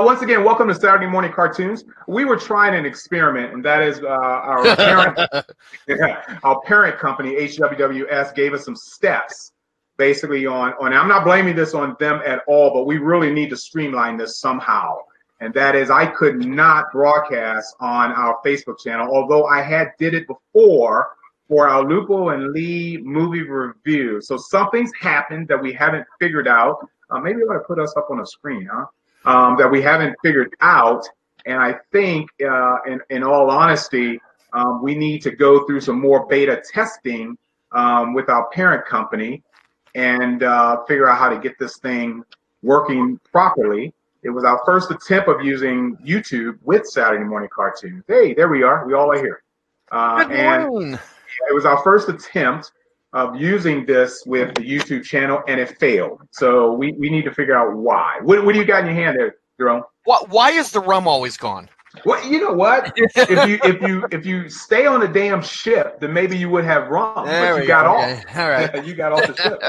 Once again, welcome to Saturday Morning Cartoons. We were trying an experiment, and that is our parent company, HWWS, gave us some steps, basically on. I'm not blaming this on them at all, but we really need to streamline this somehow. And that is, I could not broadcast on our Facebook channel, although I had did it before for our Lupo and Lee movie review. So something's happened that we haven't figured out. Maybe you want to put us up on a screen, huh? That we haven't figured out. And I think, in all honesty, we need to go through some more beta testing with our parent company and figure out how to get this thing working properly. It was our first attempt of using YouTube with Saturday Morning Cartoons. Hey, there we are. We all are here. And it was our first attempt of using this with the YouTube channel, and it failed. So we need to figure out why. What do you got in your hand there, Jerome? Why is the rum always gone? Well, you know what? if you stay on the damn ship, then maybe you would have rum, but you got off. Okay. All right. You got off the ship.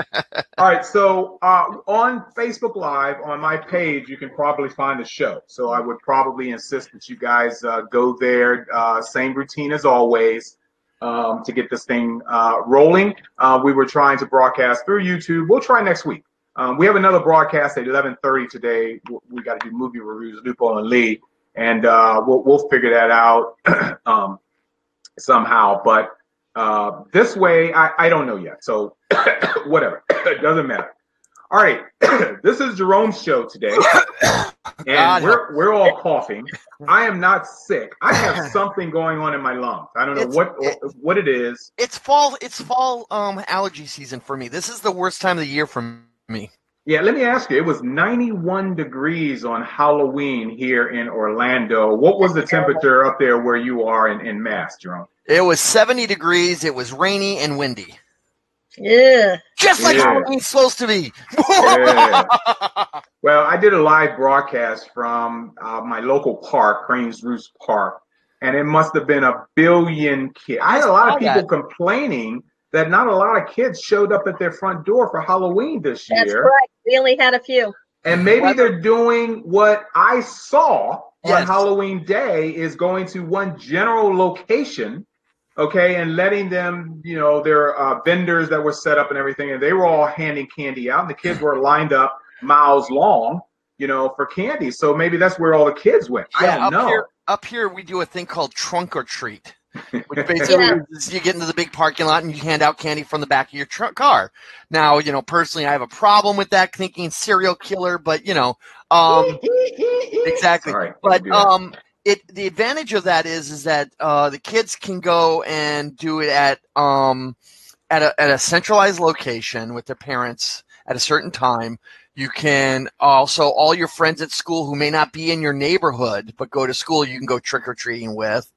All right. So on Facebook Live, on my page, you can probably find the show. So I would probably insist that you guys go there. Same routine as always to get this thing rolling. We were trying to broadcast through YouTube. We'll try next week. We have another broadcast at 11:30 today. We got to do movie reviews, Lupo and Lee. And we'll figure that out somehow. But this way, I don't know yet. So whatever. It doesn't matter. All right. This is Jerome's show today. And we're all coughing. I am not sick. I have something going on in my lungs. I don't know what it is. It's fall allergy season for me. This is the worst time of the year for me. Yeah, let me ask you, it was 91 degrees on Halloween here in Orlando. What was the temperature up there where you are in Mass, Jerome? It was 70 degrees. It was rainy and windy. Yeah. Just like Halloween's supposed to be. Yeah. Well, I did a live broadcast from my local park, Crane's Roost Park, and it must have been a billion kids. I had a lot of people complaining that not a lot of kids showed up at their front door for Halloween this year. That's right. We only had a few. And maybe they're doing what I saw on Halloween Day, is going to one general location, okay, and letting them, their vendors that were set up and everything, and they were all handing candy out, and the kids were lined up miles long, for candy. So maybe that's where all the kids went. I don't know. Up here, we do a thing called trunk or treat. Which basically is you get into the big parking lot and you hand out candy from the back of your car. Now, personally, I have a problem with that, thinking serial killer, but exactly. Sorry, but the advantage of that is that the kids can go and do it at a centralized location with their parents at a certain time. You can also, all your friends at school who may not be in your neighborhood but go to school, you can go trick-or-treating with.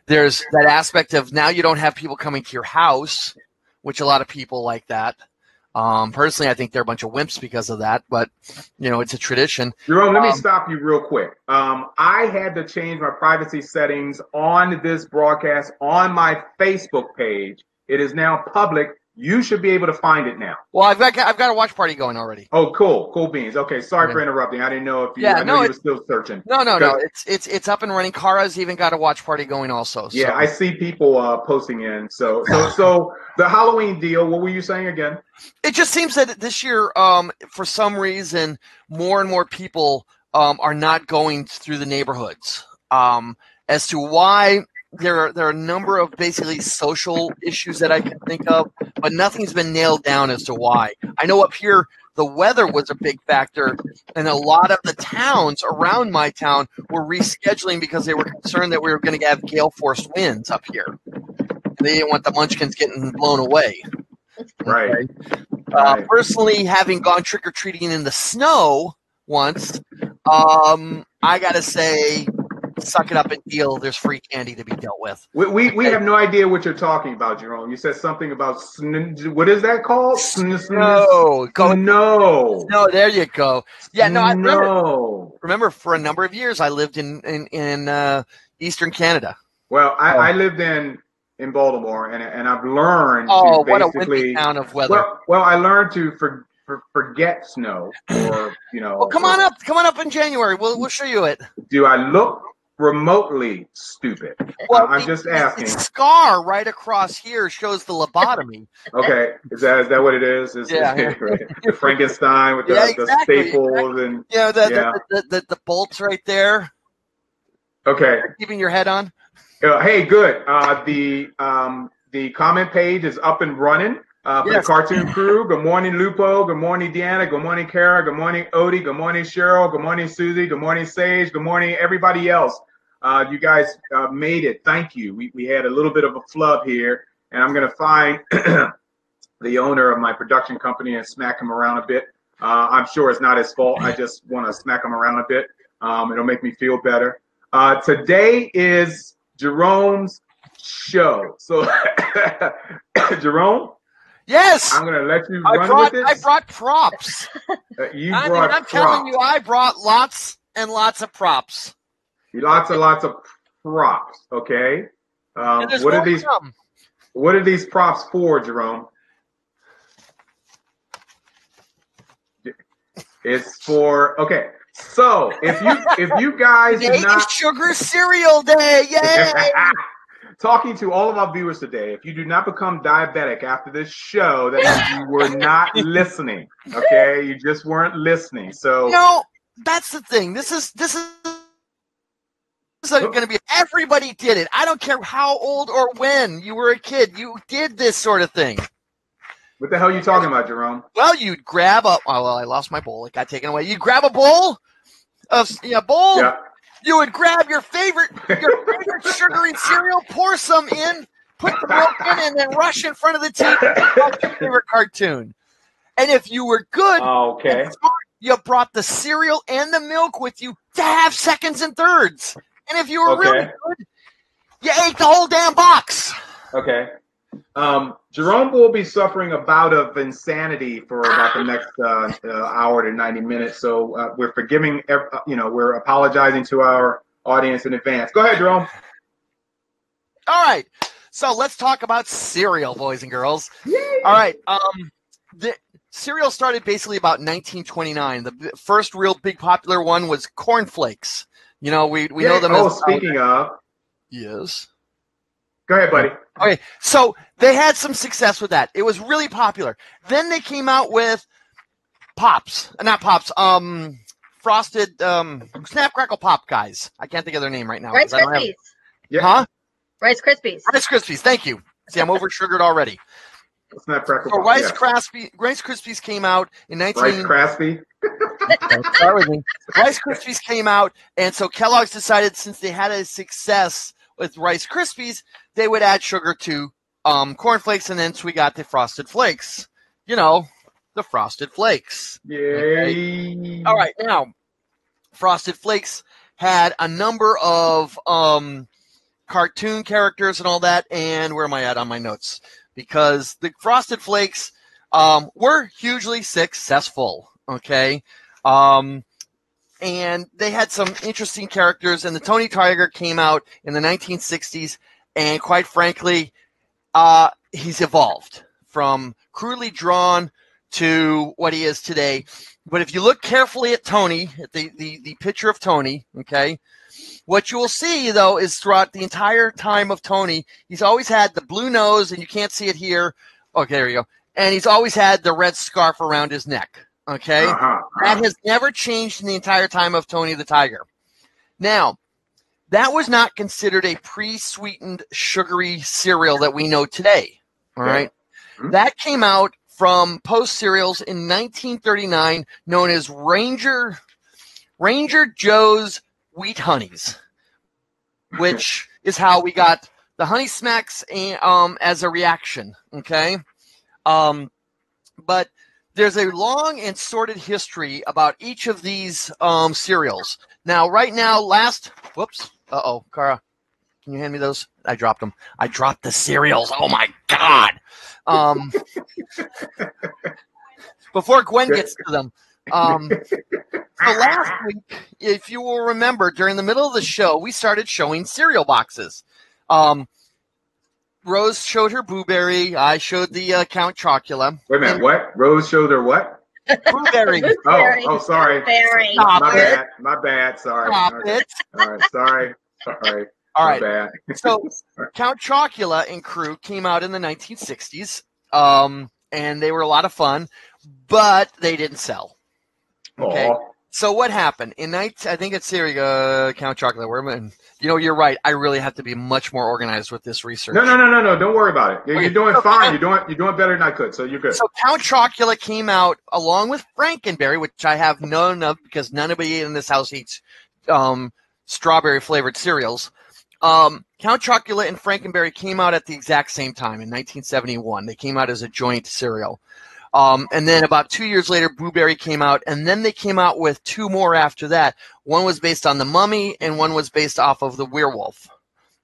There's that aspect of now you don't have people coming to your house, which a lot of people like that. Personally, I think they're a bunch of wimps because of that, but it's a tradition. Jerome, let me stop you real quick. I had to change my privacy settings on this broadcast on my Facebook page. It is now public. You should be able to find it now. Well, I've got a watch party going already. Oh, cool beans. Okay, sorry for interrupting. I didn't know if you. I know you were still searching. No. It's up and running. Kara's even got a watch party going also. So. Yeah, I see people posting in. So the Halloween deal. What were you saying again? It just seems that this year, for some reason, more and more people are not going through the neighborhoods. As to why. There are a number of basically social issues that I can think of, but nothing's been nailed down as to why. I know up here the weather was a big factor, and a lot of the towns around my town were rescheduling because they were concerned that we were going to have gale force winds up here. They didn't want the munchkins getting blown away. Right. Okay? Personally, having gone trick-or-treating in the snow once, I got to say, suck it up and deal. There's free candy to be dealt with. We have no idea what you're talking about, Jerome. You said something about what is that called? Snow. No, there you go. Yeah, no, I remember for a number of years I lived in Eastern Canada. Well, I lived in Baltimore, and I've learned to basically, what a wimpy town of weather. Well, I learned to forget snow, or Well, come on up in January. We'll show you it. do I look remotely stupid? Well, I'm just asking. The scar right across here shows the lobotomy. Okay, is that what it is? Yeah. The Frankenstein with the staples and the bolts right there. Okay, Keeping your head on. Hey, good. The comment page is up and running for the Kartoon Krew. Good morning, Lupo. Good morning, Deanna. Good morning, Kara. Good morning, Odie. Good morning, Cheryl. Good morning, Susie. Good morning, Sage. Good morning, everybody else. You guys made it. Thank you. We had a little bit of a flub here, and I'm going to find the owner of my production company and smack him around a bit. I'm sure it's not his fault. I just want to smack him around a bit. It'll make me feel better. Today is Jerome's show. So, Jerome? Yes. I'm going to let you run with it. I brought props. I'm telling you, I brought lots and lots of props. Lots and lots of props, okay? What are these props for, Jerome? It's for, okay. So if you guys do not sugar cereal day, yay! Talking to all of our viewers today, if you do not become diabetic after this show, that means you were not listening. Okay, you just weren't listening. So no, that's the thing. This is going to be. Everybody did it. I don't care how old or when you were a kid. You did this sort of thing. What the hell are you talking about, Jerome? Well, you'd grab a. Oh, well, I lost my bowl. It got taken away. You'd grab a bowl. Bowl. Yeah. You would grab your favorite sugary cereal, pour some in, put the milk in, and then rush in front of the TV and watch your favorite cartoon. And if you were good, you brought the cereal and the milk with you to have seconds and thirds. And if you were really good, you ate the whole damn box. Okay. Jerome will be suffering a bout of insanity for about the next hour to 90 minutes. So we're forgiving, we're apologizing to our audience in advance. Go ahead, Jerome. All right. So let's talk about cereal, boys and girls. Yay. All right. The cereal started basically about 1929. The first real big popular one was Corn Flakes. We know them as. Speaking of. Yes. Go ahead, buddy. Okay, so they had some success with that. It was really popular. Then they came out with frosted Snap Crackle Pop guys. I can't think of their name right now. Rice Krispies. Huh? Rice Krispies. Rice Krispies. Thank you. See, I'm over sugared already. Snap Crackle Pop. Rice Krispies came out in 19. Rice Krispies. Rice Krispies came out, and so Kellogg's decided since they had a success with Rice Krispies, they would add sugar to Corn Flakes, and then so we got the Frosted Flakes. The Frosted Flakes. Yay! Okay. All right, now Frosted Flakes had a number of cartoon characters and all that. And where am I at on my notes? Because the Frosted Flakes were hugely successful. Okay. And they had some interesting characters, and the Tony Tiger came out in the 1960s, and quite frankly, he's evolved from crudely drawn to what he is today. But if you look carefully at Tony, at the picture of Tony, okay, what you will see, though, is throughout the entire time of Tony, he's always had the blue nose, and you can't see it here. Okay, there you go. And he's always had the red scarf around his neck. Okay, that has never changed in the entire time of Tony the Tiger. Now, that was not considered a pre-sweetened sugary cereal that we know today. All right, that came out from Post cereals in 1939, known as Ranger Joe's Wheat Honeys, which is how we got the Honey Smacks as a reaction. Okay, but there's a long and sordid history about each of these cereals. Now, right now, Cara, can you hand me those? I dropped them. I dropped the cereals. Oh, my God. Before Gwen gets to them. So last week, if you will remember, during the middle of the show, we started showing cereal boxes. Rose showed her Blueberry. I showed the Count Chocula. Wait a minute, what? Rose showed her what? Blueberry. Oh, sorry. Blueberry. Stop My it. bad. My bad. Sorry. Stop Okay. it. All right. Sorry. All My right. bad. So Count Chocula and Krew came out in the 1960s, and they were a lot of fun, but they didn't sell. Okay. Aw. So what happened in I think it's here. Count Chocula. You're right. I really have to be much more organized with this research. No. Don't worry about it. You're doing fine. You're doing better than I could. So you're good. So Count Chocula came out along with Frankenberry, which I have none of because nobody in this house eats strawberry flavored cereals. Count Chocula and Frankenberry came out at the exact same time in 1971. They came out as a joint cereal. And then about 2 years later, Blueberry came out, and then they came out with two more after that. One was based on the Mummy, and one was based off of the Werewolf.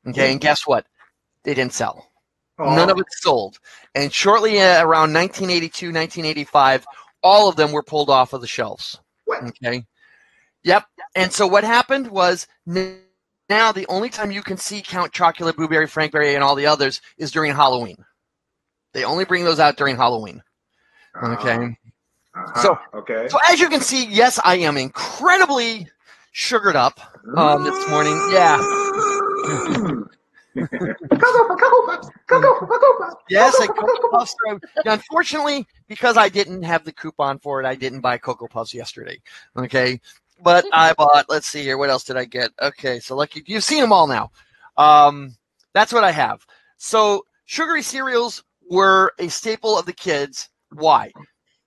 Okay, and guess what? They didn't sell. Aw. None of it sold. And shortly around 1982, 1985, all of them were pulled off of the shelves. What? Okay. Yep. And so what happened was now the only time you can see Count Chocula, Blueberry, Frankberry, and all the others is during Halloween. They only bring those out during Halloween. Okay. So as you can see, yes, I am incredibly sugared up this morning. Yeah. Yes, a Cocoa Puffs. Unfortunately, because I didn't have the coupon for it, I didn't buy Cocoa Puffs yesterday. Okay. But I bought, let's see here, what else did I get? Okay, so lucky you've seen them all now. That's what I have. So sugary cereals were a staple of the kids. Why?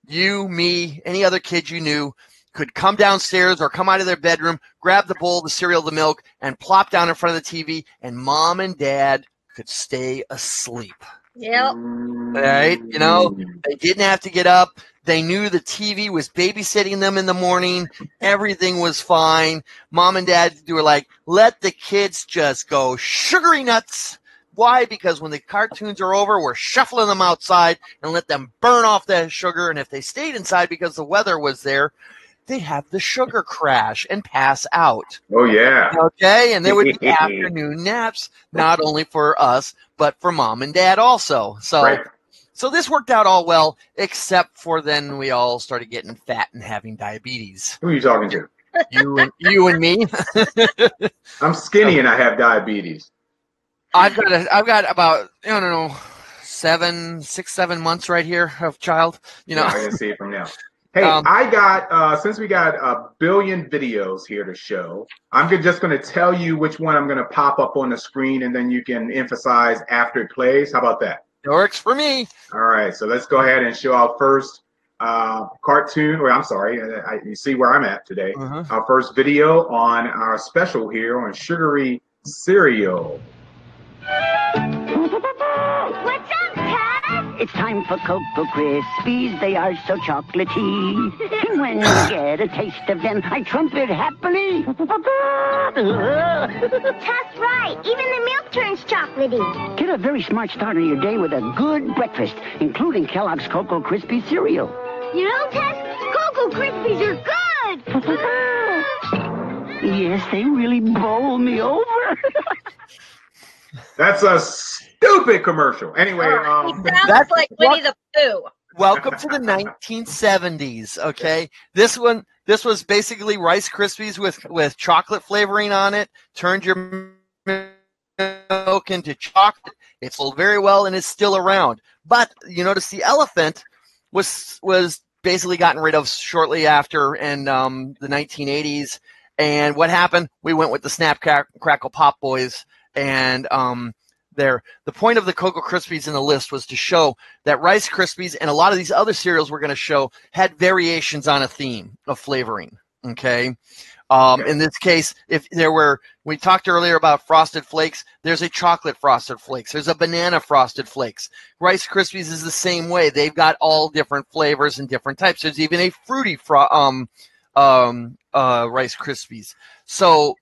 You, me, any other kid you knew could come downstairs or come out of their bedroom, grab the bowl, the cereal, the milk, and plop down in front of the TV, and mom and dad could stay asleep. Yep. Right? You know, they didn't have to get up. They knew the TV was babysitting them in the morning. Everything was fine. Mom and dad were like, let the kids just go sugary nuts. Why? Because when the cartoons are over, we're shuffling them outside and let them burn off that sugar. And if they stayed inside because the weather was there, they have the sugar crash and pass out. Oh, yeah. Okay. And there would be afternoon naps, not only for us, but for mom and dad also. So, Right. So this worked out all well, except for then we all started getting fat and having diabetes. Who are you talking to? You and me. I'm skinny and I have diabetes. I've got about, I don't know, 6, 7 months right here of child. You know, I can see it from now. Hey, I got since we got a billion videos here to show, I'm just going to tell you which one I'm going to pop up on the screen, and then you can emphasize after it plays. How about that? It works for me. All right, so let's go ahead and show our first cartoon. Or I'm sorry, you see where I'm at today. Our first video on our special here on sugary cereal. What's up, Pat? It's time for Cocoa Krispies. They are so chocolatey. And when you get a taste of them, I trumpet happily. That's right. Even the milk turns chocolatey. Get a very smart start on your day with a good breakfast, including Kellogg's Cocoa Krispies cereal. You know, Tess, Cocoa Krispies are good. Yes, they really bowl me over. That's a stupid commercial. Anyway, He sounds like Winnie the Pooh. Welcome to the 1970s. Okay, this was basically Rice Krispies with chocolate flavoring on it. Turned your milk into chocolate. It sold very well and is still around. But you notice the elephant was basically gotten rid of shortly after in the 1980s. And what happened? We went with the Snap Crackle Pop Boys. And the point of the Cocoa Krispies in the list was to show that Rice Krispies and a lot of these other cereals we're going to show had variations on a theme of flavoring. Okay. In this case, we talked earlier about Frosted Flakes. There's a chocolate Frosted Flakes. There's a banana Frosted Flakes. Rice Krispies is the same way. They've got all different flavors and different types. There's even a fruity Rice Krispies. So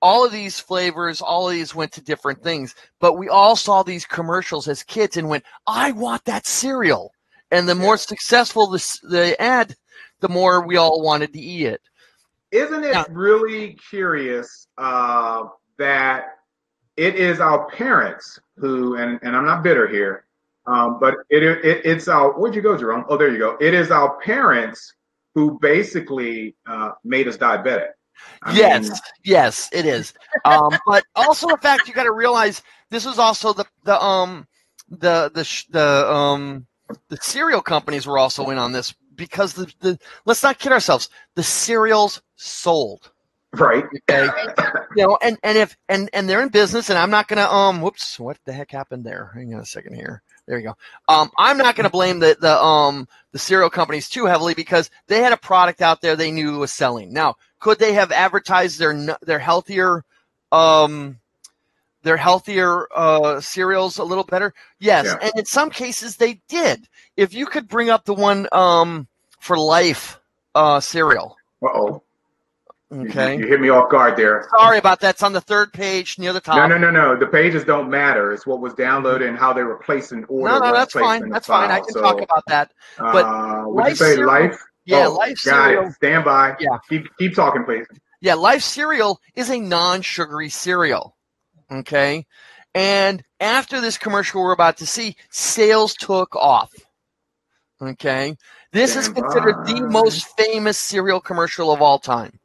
all of these flavors, all of these went to different things, but we all saw these commercials as kids and went, I want that cereal. And the more successful the ad, the more we all wanted to eat it. Isn't it really curious that it is our parents who, and I'm not bitter here, But it's our, where'd you go, Jerome? Oh, there you go. It is our parents who basically made us diabetic. Yes, it is. But also the fact you got to realize this was also the cereal companies were also in on this because the let's not kid ourselves, the cereals sold. Right. Okay. And they're in business, and I'm not gonna whoops, what the heck happened there? Hang on a second here. There you go. I'm not gonna blame the cereal companies too heavily because they had a product out there they knew was selling. Now, could they have advertised their healthier cereals a little better? Yes, yeah. And in some cases they did. If you could bring up the one for Life cereal. Uh-oh. Okay. You hit me off guard there. Sorry about that. It's on the third page near the top. No. The pages don't matter. It's what was downloaded and how they were placed in order. No, that's fine. That's fine. I can talk about that. But would you say Life? Yeah, Life cereal. Got it. Stand by. Yeah. Keep talking, please. Yeah, Life cereal is a non-sugary cereal. Okay. And after this commercial we're about to see, sales took off. Okay. This is considered the most famous cereal commercial of all time.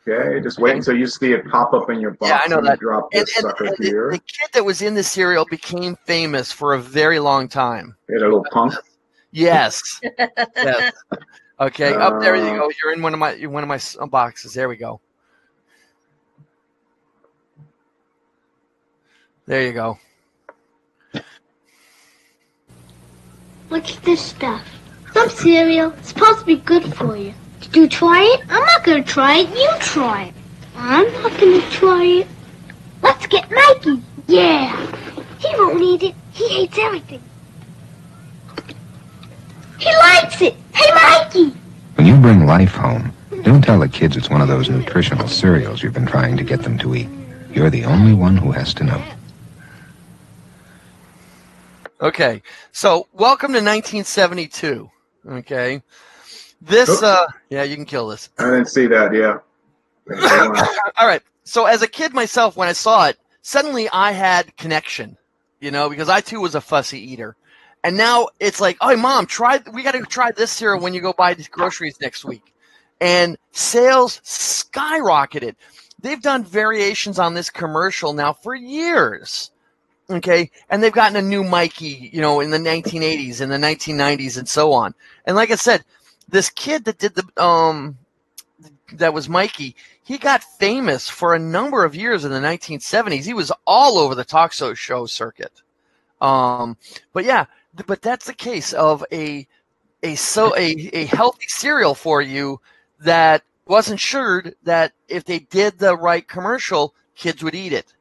Okay, just wait until you see it pop up in your box. Yeah, I know that. Drop this sucker here. The kid that was in the cereal became famous for a very long time. Yeah, a little punk. Yes. Yes. Okay, up there you go. You're in one of my boxes. There we go. There you go. What's this stuff? Some cereal. It's supposed to be good for you. Did you try it? I'm not going to try it. You try it. I'm not going to try it. Let's get Mikey. Yeah. He won't eat it. He hates everything. He likes it. Hey, Mikey. When you bring Life home, don't tell the kids it's one of those nutritional cereals you've been trying to get them to eat. You're the only one who has to know. Okay, so welcome to 1972. Okay. This, yeah, you can kill this. I didn't see that, yeah. All right. So as a kid myself, when I saw it, suddenly I had connection, because I too was a fussy eater. And now it's like, oh, Mom, we got to try this cereal when you go buy groceries next week. And sales skyrocketed. They've done variations on this commercial now for years. Okay. And they've gotten a new Mikey, in the 1980s and the 1990s and so on. And like I said, this kid that did that was Mikey, he got famous for a number of years in the 1970s. He was all over the talk show circuit. But that's the case of a healthy cereal for you that wasn't sugared, that if they did the right commercial, kids would eat it.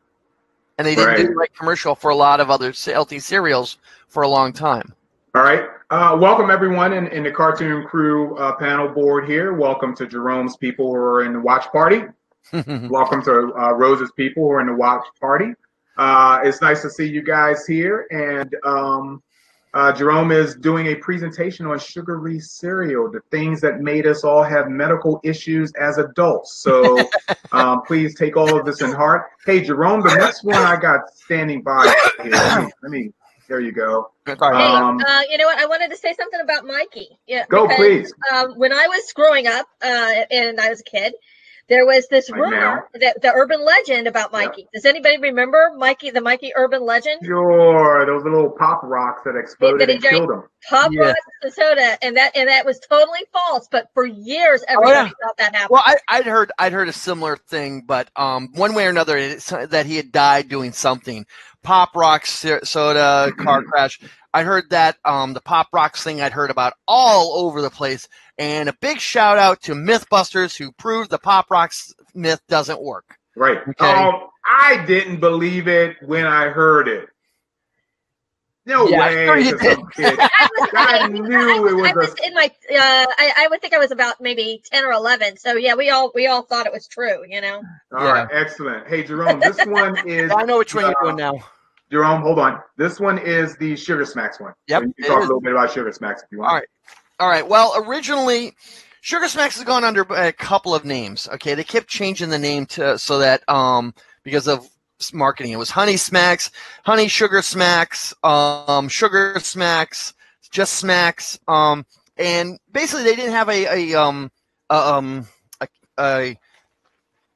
And they didn't do the right commercial for a lot of other healthy cereals for a long time. All right. Welcome, everyone, in the Kartoon Krew panel board here. Welcome to Jerome's people who are in the watch party. Welcome to Rose's people who are in the watch party. It's nice to see you guys here. And Jerome is doing a presentation on Sugary cereal, the things that made us all have medical issues as adults. So please take all of this in heart. Hey, Jerome, the next one I got standing by here. Let me there you go. Hey, you know what? I wanted to say something about Mikey. Yeah, please. When I was growing up and I was a kid, there was this rumor, that the urban legend about Mikey. Yeah. Does anybody remember Mikey, the Mikey urban legend? Sure, those little pop rocks that exploded and killed him. Pop rocks and soda, and that was totally false. But for years, everybody thought that happened. Well, I'd heard a similar thing, but one way or another, that he had died doing something. Pop rocks, soda, car crash. I heard that the Pop Rocks thing I'd heard about all over the place. And a big shout out to Mythbusters who proved the Pop Rocks myth doesn't work. Right. Okay? I didn't believe it when I heard it. No way. Sure you did. I knew it was. I was in my. I would think I was about maybe 10 or 11. So yeah, we all thought it was true. All right. Excellent. Hey, Jerome, this one is. I know which one you're doing now. Jerome, hold on. This one is the Sugar Smacks one. Yep. So you can talk a little bit about Sugar Smacks if you want. All right. Well, originally, Sugar Smacks has gone under a couple of names. Okay, they kept changing the name so that because of marketing. It was Honey Smacks, Honey Sugar Smacks, Sugar Smacks, just Smacks, and basically they didn't have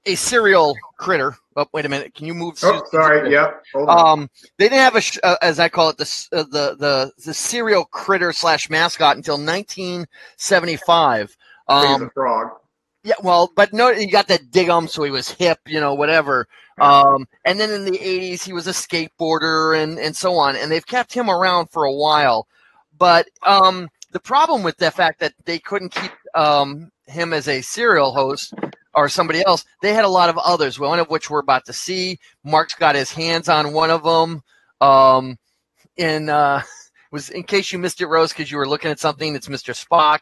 a cereal critter. Oh, wait a minute. Can you move? Oh, sorry. Yep. Hold on. They didn't have as I call it, the cereal critter / mascot until 1975. He's a frog. Yeah, well, but no, you got that dig 'em, so he was hip, whatever. And then in the 80s, he was a skateboarder and so on, and they've kept him around for a while. But the problem with the fact that they couldn't keep him as a serial host or somebody else, they had a lot of others, one of which we're about to see. Marc's got his hands on one of them. Was in case you missed it, Rose, because you were looking at something, it's Mr. Spock.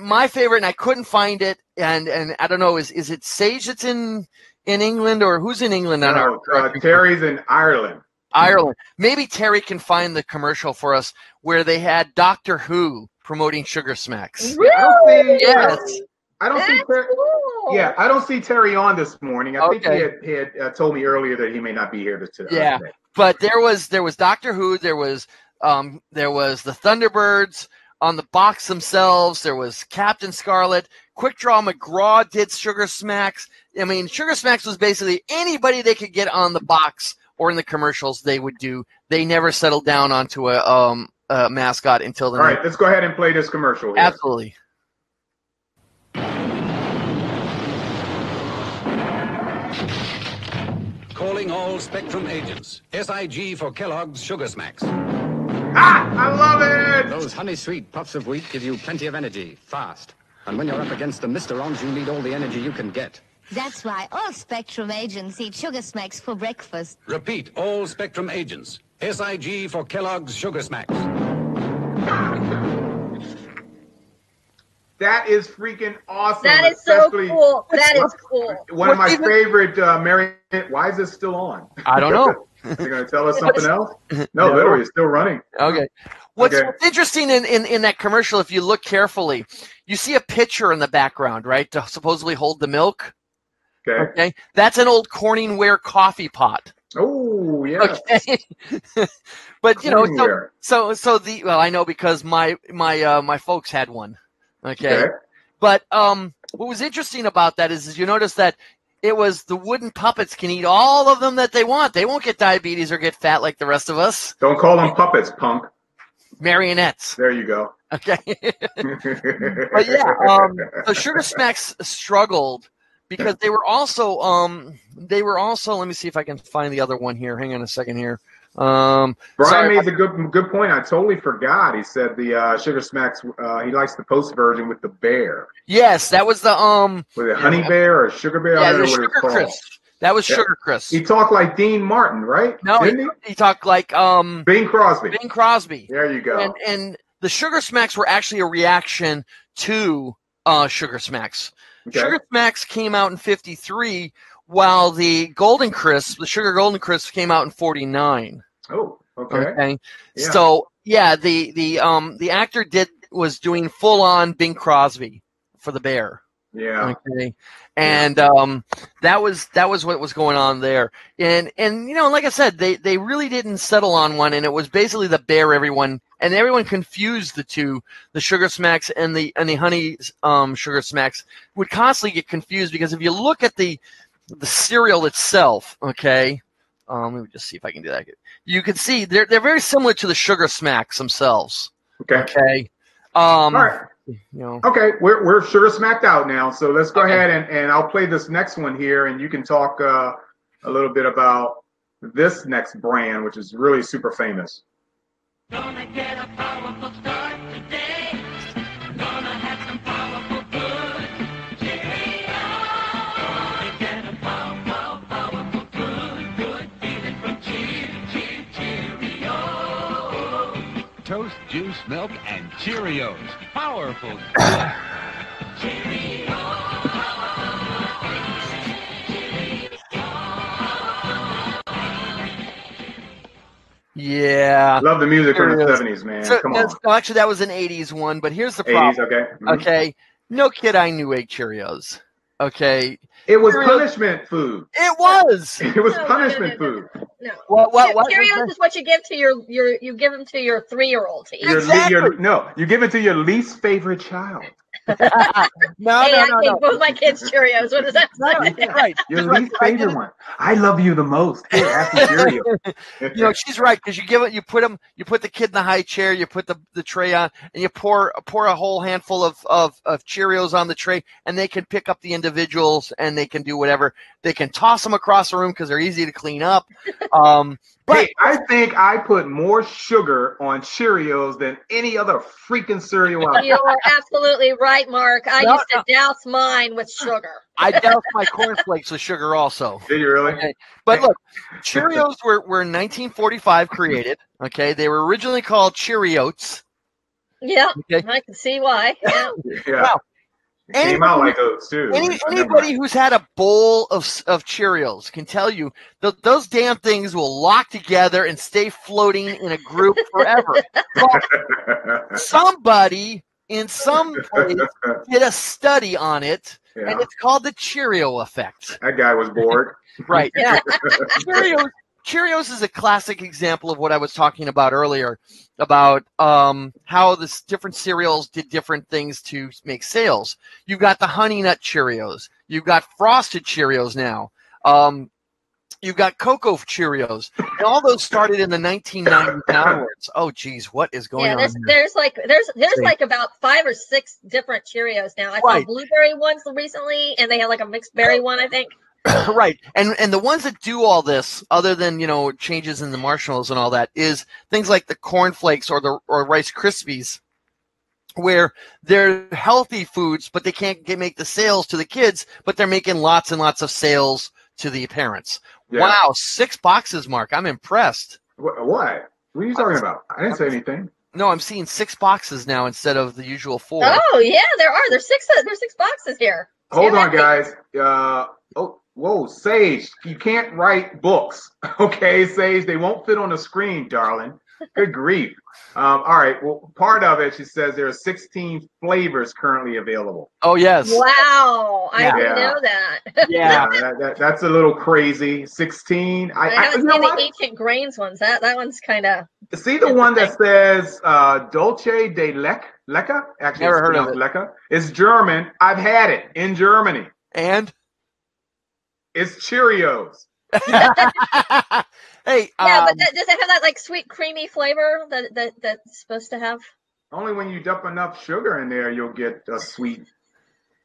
My favorite, and I couldn't find it, and I don't know, is it Sage that's in England, or who's in England? No, Terry's in Ireland. Ireland. Maybe Terry can find the commercial for us where they had Doctor Who promoting Sugar Smacks. Really? Yes. I don't see Terry. Cool. Yeah, I don't see Terry on this morning. I think he had told me earlier that he may not be here today. Yeah, but there was Doctor Who. There was the Thunderbirds on the box themselves. There was Captain Scarlet. Quick Draw McGraw did Sugar Smacks. I mean, Sugar Smacks was basically anybody they could get on the box or in the commercials they would do. They never settled down onto a mascot until the. All right, let's go ahead and play this commercial here. Absolutely. Calling all Spectrum agents. SIG for Kellogg's Sugar Smacks. I love it! Those honey sweet puffs of wheat give you plenty of energy, fast. And when you're up against the Mr-Ons, you need all the energy you can get. That's why all Spectrum agents eat Sugar Smacks for breakfast. Repeat, all Spectrum agents. SIG for Kellogg's Sugar Smacks. That is freaking awesome. That is so cool. That is cool. One of my favorite, Mary, why is this still on? I don't know. You're going to tell us something else? No, literally, it's still running. Okay. What's interesting in that commercial, if you look carefully, you see a pitcher in the background, right, to supposedly hold the milk. Okay. That's an old Corningware coffee pot. Oh, yeah. Okay. But, I know because my folks had one. Okay. But what was interesting about that is you notice that it was the wooden puppets can eat all of them that they want. They won't get diabetes or get fat like the rest of us. Don't call them puppets, punk. Marionettes. There you go. Okay. But yeah, so Sugar Smacks struggled because they were also, let me see if I can find the other one here. Hang on a second here. Brian made a good point. I totally forgot. He said the Sugar Smacks. He likes the post version with the bear. Yes, that was the Was it Honey Bear or Sugar Bear? Yeah, the Sugar Crisp. That was Sugar Crisp. He talked like Dean Martin, right? No, he talked like Bing Crosby. Bing Crosby. There you go. And the Sugar Smacks were actually a reaction to Sugar Smacks. Okay. Sugar Smacks came out in '53. While the Golden Crisp, the Sugar Golden Crisp, came out in '49. Oh, okay. Yeah. So yeah, the actor was doing full on Bing Crosby for the bear. Yeah. Okay. And that was what was going on there. And like I said, they really didn't settle on one, and it was basically the bear. Everyone confused the two, the Sugar Smacks and the Honey Sugar Smacks would constantly get confused because if you look at the cereal itself, okay. Let me just see if I can do that. You can see they're very similar to the Sugar Smacks themselves. Okay. All right. Okay, we're Sugar Smacked out now, so let's go ahead and I'll play this next one here, and you can talk a little bit about this next brand, which is really super famous. Gonna get a powerful start today. Gonna have some powerful good. Cheerio. Gonna get a powerful good feeling from Cheerio. Toast, juice, milk, and Cheerios. Powerful good. Cheerio. Yeah. Love the music from the 70s, man. So, come on. Actually, that was an 80s one, but here's the problem. 80s, okay. Okay. No kid I knew ate Cheerios. Okay. It was punishment food. It was. It was punishment food. No. What Cheerios is what you give to you give them to your 3-year-old to eat. You give it to your least favorite child. I gave both my kids Cheerios. What does that say? Right. Your least favorite one. I love you the most. Here, have some Cheerios. She's right, because you put the kid in the high chair, you put the tray on, and you pour a whole handful of Cheerios on the tray, and they can pick up the individuals and they can do whatever. They can toss them across the room because they're easy to clean up. But I think I put more sugar on Cheerios than any other freaking cereal out there. You're absolutely right, Mark. I used to douse mine with sugar. I douse my cornflakes with sugar also. Did you really? Okay. But look, Cheerios were in 1945 created. Okay, they were originally called Cheeriots. Yeah, okay. I can see why. Yeah. Now, it came out like those too. Anybody who's had a bowl of Cheerios can tell you that those damn things will lock together and stay floating in a group forever. Somebody in some place did a study on it, and it's called the Cheerio effect. That guy was bored. Right. Now, Cheerios is a classic example of what I was talking about earlier, about how the different cereals did different things to make sales. You've got the Honey Nut Cheerios. You've got Frosted Cheerios now. You've got Cocoa Cheerios. And all those started in the 1990s onwards. Oh, geez, what is going on? There's like about 5 or 6 different Cheerios now. I saw blueberry ones recently, and they had like a mixed berry one, I think. Right. And the ones that do all this, other than, changes in the marshmallows and all that, is things like the cornflakes or Rice Krispies, where they're healthy foods, but they can't make the sales to the kids, but they're making lots and lots of sales to the parents. Yeah. Wow, 6 boxes, Mark. I'm impressed. What? What are you talking about? I didn't say anything. No, I'm seeing 6 boxes now instead of the usual 4. Oh yeah, there are. There's 6 boxes here. Hold on, guys. Whoa, Sage, you can't write books. Okay, Sage, they won't fit on the screen, darling. Good grief. All right, well, part of it, she says there are 16 flavors currently available. Oh, yes. Wow, I didn't know that. Yeah. That's a little crazy. 16. I haven't seen the Ancient Grains ones. That one's kind of... See the one that says Dulce de Lecker? Actually, never heard of it. Lecker. It's German. I've had it in Germany. And? It's Cheerios. Hey, but does it have that like sweet creamy flavor that's supposed to have? Only when you dump enough sugar in there, you'll get a sweet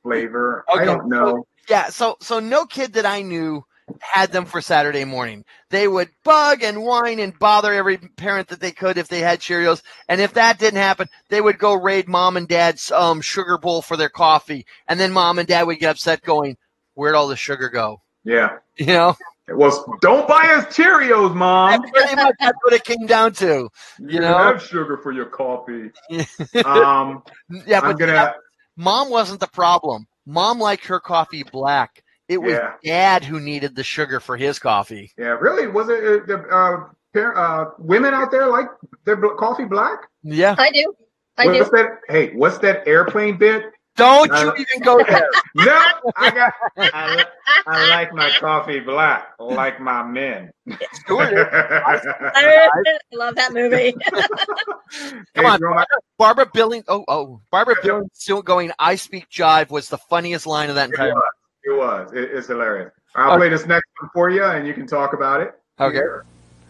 flavor. Okay. I don't know. So no kid that I knew had them for Saturday morning. They would bug and whine and bother every parent that they could if they had Cheerios. And if that didn't happen, they would go raid mom and dad's sugar bowl for their coffee. And then mom and dad would get upset going, where'd all the sugar go? Yeah. It was, don't buy us Cheerios, Mom. Pretty much that's what it came down to. You have sugar for your coffee. Mom wasn't the problem. Mom liked her coffee black. It was Dad who needed the sugar for his coffee. Yeah, really? Was it women out there like their coffee black? Yeah, I do. What's that airplane bit? Don't you even go there. No, I like my coffee black, like my men. I love that movie. Come on, Barbara Billings. Barbara Billings still going. I speak jive was the funniest line of that entire. It was. It's hilarious. I'll play this next one for you, and you can talk about it. Okay.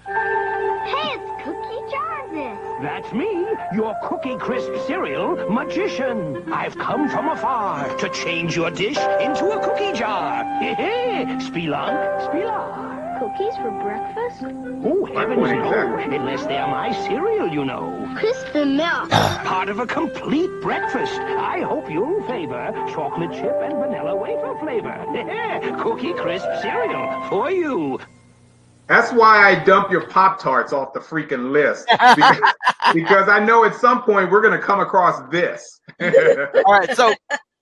Hey, it's Cookie Jarvis. That's me, your Cookie Crisp cereal magician. I've come from afar to change your dish into a cookie jar. Spelunk, Spelar. Cookies for breakfast? Oh, heavens no, unless they're my cereal, you know. Crisp and milk. Part of a complete breakfast. I hope you'll favor chocolate chip and vanilla wafer flavor. Cookie Crisp cereal for you. That's why I dump your Pop-Tarts off the freaking list. Because I know at some point we're going to come across this. All right,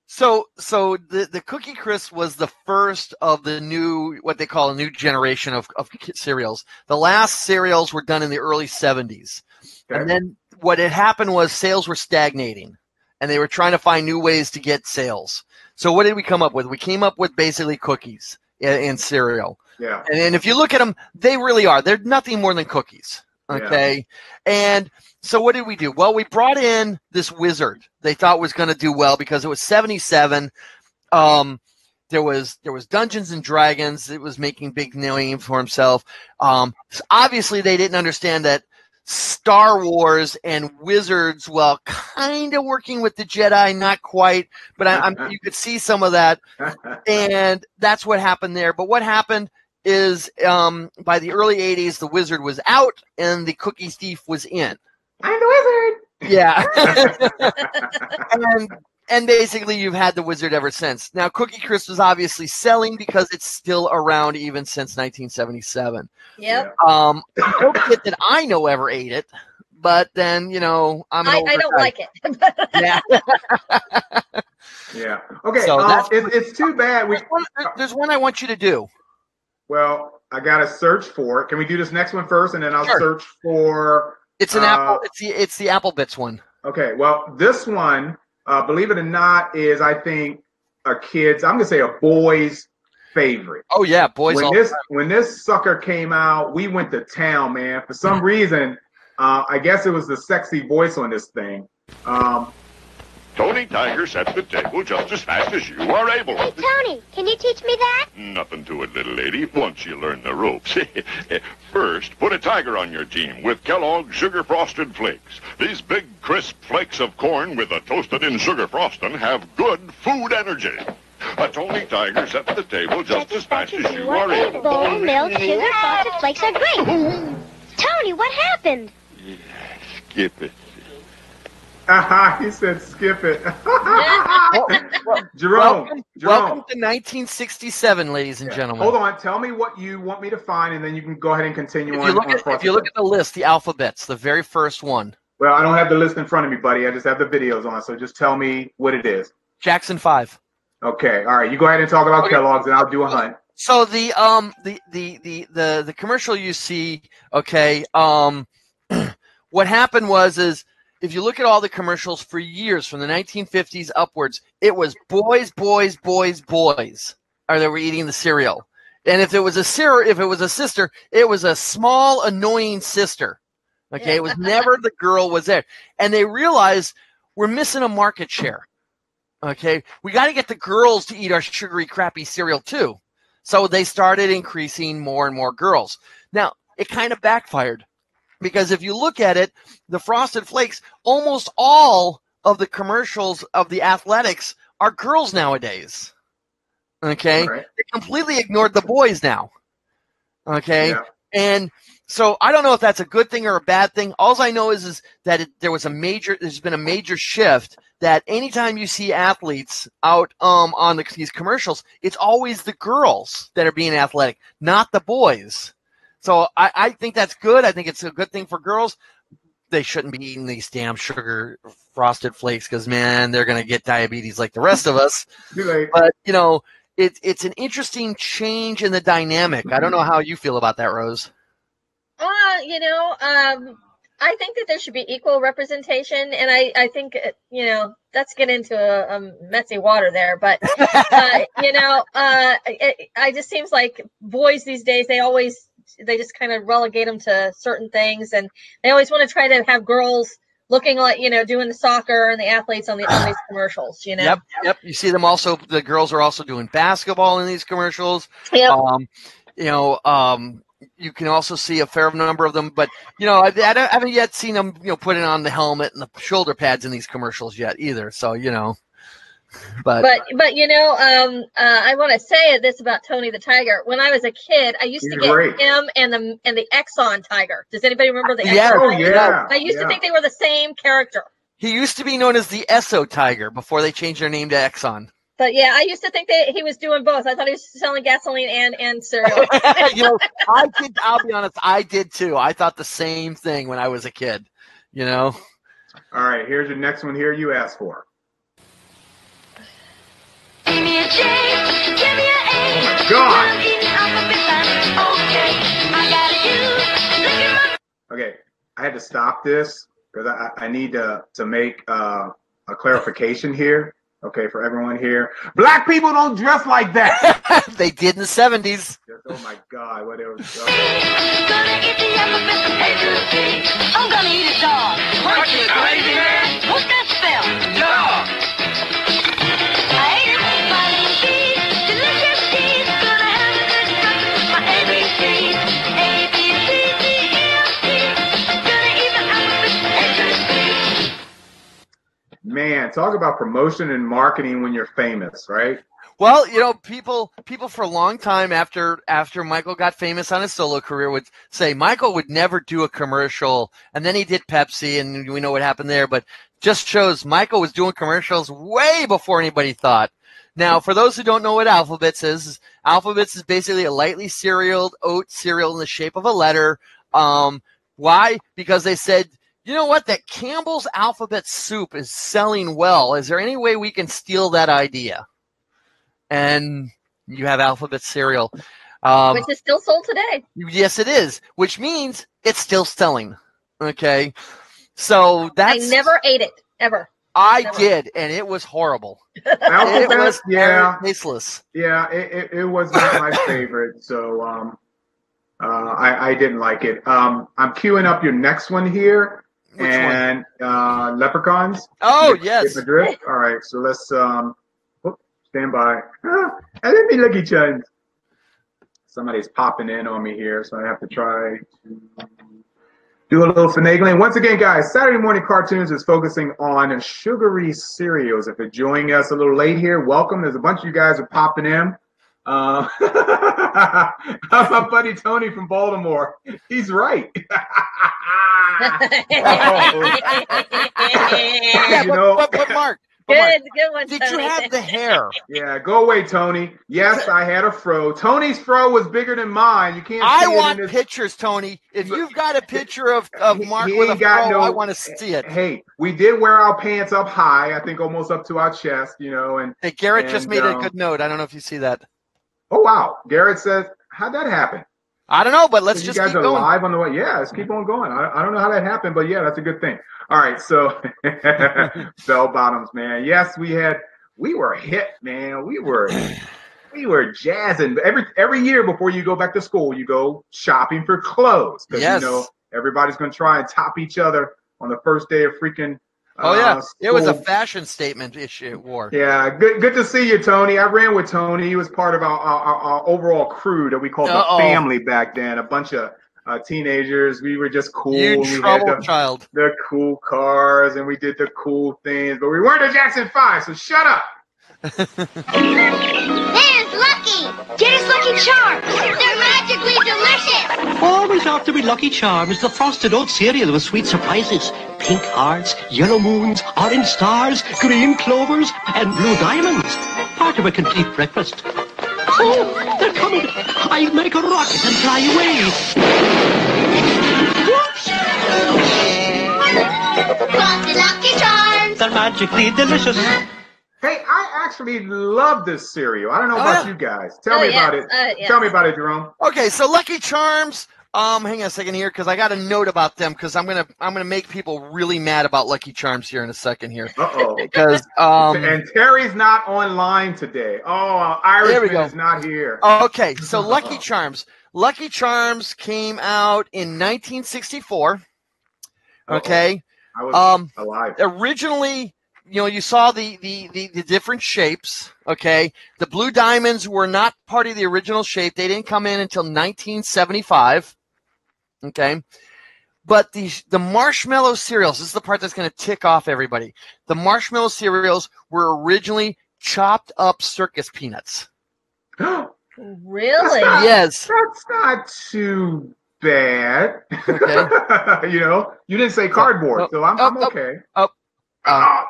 so the Cookie Crisp was the first of the new, what they call a new generation of cereals. The last cereals were done in the early 70s. Okay. And then what had happened was sales were stagnating, and they were trying to find new ways to get sales. So what did we come up with? We came up with basically cookies and cereal. Yeah. And if you look at them, they really are. They're nothing more than cookies. Okay. Yeah. And so what did we do? Well, we brought in this wizard they thought was going to do well because it was 77. There was Dungeons and Dragons. It was making big name for himself. Obviously, they didn't understand that Star Wars and wizards, well, kind of working with the Jedi, not quite, but you could see some of that. And that's what happened there. But what happened is by the early 80s, the wizard was out and the cookie thief was in. I'm the wizard. Yeah. And basically, you've had the wizard ever since. Now, Cookie Crisp is obviously selling because it's still around even since 1977. Yep. No kid that I know ever ate it, but then, I don't like it. Yeah. Yeah. Okay. So it's too bad. There's one I want you to do. Well, I got to search for it. Can we do this next one first, and then I'll search for? It's an apple. It's the Apple Bits one. Okay. Well, this one. Believe it or not, is I think a kid's. I'm gonna say a boy's favorite. Oh yeah, boys. When this sucker came out, we went to town, man. For some reason, I guess it was the sexy voice on this thing. Tony Tiger sets the table just as fast as you are able. Hey, Tony, can you teach me that? Nothing to it, little lady, once you learn the ropes. First, put a tiger on your team with Kellogg's Sugar Frosted Flakes. These big, crisp flakes of corn with a toasted-in sugar frosting have good food energy. A Tony Tiger sets the table just as fast as you are able. Bowl, milk, sugar, frosted flakes are great. Tony, what happened? Skip it. He said skip it. Jerome. Welcome to 1967, ladies and gentlemen. Hold on. Tell me what you want me to find, and then you can go ahead and continue on. If you look at the list, the alphabets, the very first one. Well, I don't have the list in front of me, buddy. I just have the videos on, so just tell me what it is. Jackson 5. Okay. All right. You go ahead and talk about Kellogg's, and I'll do a hunt. So the commercial you see, okay, what happened was if you look at all the commercials for years, from the 1950s upwards, it was boys that were eating the cereal. And if it was a sister, it was a small, annoying sister. Okay, it was never the girl was there. And they realized we're missing a market share. Okay, we got to get the girls to eat our sugary, crappy cereal too. So they started increasing more and more girls. Now, it kind of backfired. Because if you look at it, the Frosted Flakes, almost all of the commercials of the athletics are girls nowadays. Okay? Right. They completely ignored the boys now. Okay? Yeah. And so I don't know if that's a good thing or a bad thing. All I know is that there's been a major shift that anytime you see athletes out on these commercials, it's always the girls that are being athletic, not the boys. So I think that's good. I think it's a good thing for girls. They shouldn't be eating these damn sugar Frosted Flakes because, man, they're going to get diabetes like the rest of us. Right. But, it's an interesting change in the dynamic. I don't know how you feel about that, Rose. I think that there should be equal representation, and I think, let's get into a messy water there, but, it just seems like boys these days, they just kind of relegate them to certain things, and they always want to try to have girls looking like, doing the soccer and the athletes on these commercials, Yep. You see them also, the girls are also doing basketball in these commercials. Yep. You can also see a fair number of them, but, I haven't yet seen them, putting on the helmet and the shoulder pads in these commercials yet either. So, But I want to say this about Tony the Tiger. When I was a kid, I used to get him and the Exxon Tiger. Does anybody remember the Exxon? Oh, yeah. I used to think they were the same character. He used to be known as the Esso Tiger before they changed their name to Exxon. But yeah, I used to think that he was doing both. I thought he was selling gasoline and cereal. I'll be honest, I did too. I thought the same thing when I was a kid, All right, here's your next one here you asked for. Give me a J, give me an A. Oh my God. Okay, I had to stop this because I need to make a clarification here. Okay, for everyone here. Black people don't dress like that. They did in the 70s. Oh my God, what else? Gonna eat the alphabet from A to Z. I'm gonna eat a dog. What, you crazy man? What's that spell? Dog. I ate it, smiling cheese, delicious cheese. Gonna have a good breakfast with my ABCs. A, B, C, D, E, F, G. Gonna eat the alphabet from A to Z. Man, talk about promotion and marketing when you're famous, right? Well, you know, people for a long time after Michael got famous on his solo career would say Michael would never do a commercial, and then he did Pepsi, and we know what happened there. But just shows Michael was doing commercials way before anybody thought. Now, for those who don't know what Alphabets is basically a lightly cerealed oat cereal in the shape of a letter. Why? Because they said, you know what, that Campbell's Alphabet Soup is selling well. Is there any way we can steal that idea? And you have Alphabet cereal. Which is still sold today. Yes, it is, which means it's still selling. Okay. So that's... I never ate it, ever. I Never. did, and it was horrible. Alphabet, It was yeah. tasteless. Yeah, it was not my favorite, so I didn't like it. I'm queuing up your next one here. Which and Leprechauns. Oh, Get yes. my drift? All right, so let's stand by. Let me Lucky Charms. Somebody's popping in on me here, so I have to try to do a little finagling. Once again, guys, Saturday Morning Cartoons is focusing on sugary cereals. If you're joining us a little late here, welcome. There's a bunch of you guys who are popping in. My buddy Tony from Baltimore. He's right. Yeah, You know, but Mark, Good one, did Tony. you have the hair? yeah, go away, Tony. Yes, I had a fro. Tony's fro was bigger than mine. You can't see I it want in this. pictures, Tony. If you've got a picture of Mark He with a ain't got fro, no- I want to see it. Hey, we did wear our pants up high, I think almost up to our chest, you know. And Hey, Garrett just and, made a good note. I don't know if you see that. oh, wow. Garrett says, how'd that happen? I don't know, but let's You just guys keep are going. live on the way. Yeah, let's keep on going. I don't know how that happened, but yeah, that's a good thing. All right, so bell bottoms, man. Yes, we were hit, man. We were jazzing. Every year before you go back to school, you go shopping for clothes because Yes. you know everybody's gonna try and top each other on the first day of freaking. Oh yeah, it was a school. fashion statement issue. War. Yeah, good to see you, Tony. I ran with Tony. He was part of our overall crew that we called the family back then. A bunch of teenagers. We were just cool. You We had troubled child. the cool cars, and we did the cool things, but we weren't the Jackson 5, so shut up. There's Lucky! Get us Lucky Charms! They're magically delicious! Always after me Lucky Charms, the frosted oat cereal with sweet surprises. Pink hearts, yellow moons, orange stars, green clovers, and blue diamonds. Part of a complete breakfast. Oh, they're coming! I'll make a rocket and fly away. Whoops! Frosted Lucky Charms! They're magically delicious. Hey, I actually love this cereal. I don't know about you guys. Tell me about it. yes. Tell me about it, Jerome. Okay, so Lucky Charms. Hang on a second here because I got a note about them because I'm gonna make people really mad about Lucky Charms here in a second here. Uh-oh. Because And Terry's not online today. Oh, Irishman is not here. Okay, so Lucky Charms. Lucky Charms came out in 1964. Okay. I was alive. Originally, you know, you saw the different shapes. Okay, the blue diamonds were not part of the original shape. They didn't come in until 1975. Okay, but the marshmallow cereals. This is the part that's going to tick off everybody. The marshmallow cereals were originally chopped up circus peanuts. Really? Yes. That's not too bad. Okay. You know, you didn't say cardboard, so I'm okay. Ow. Oh,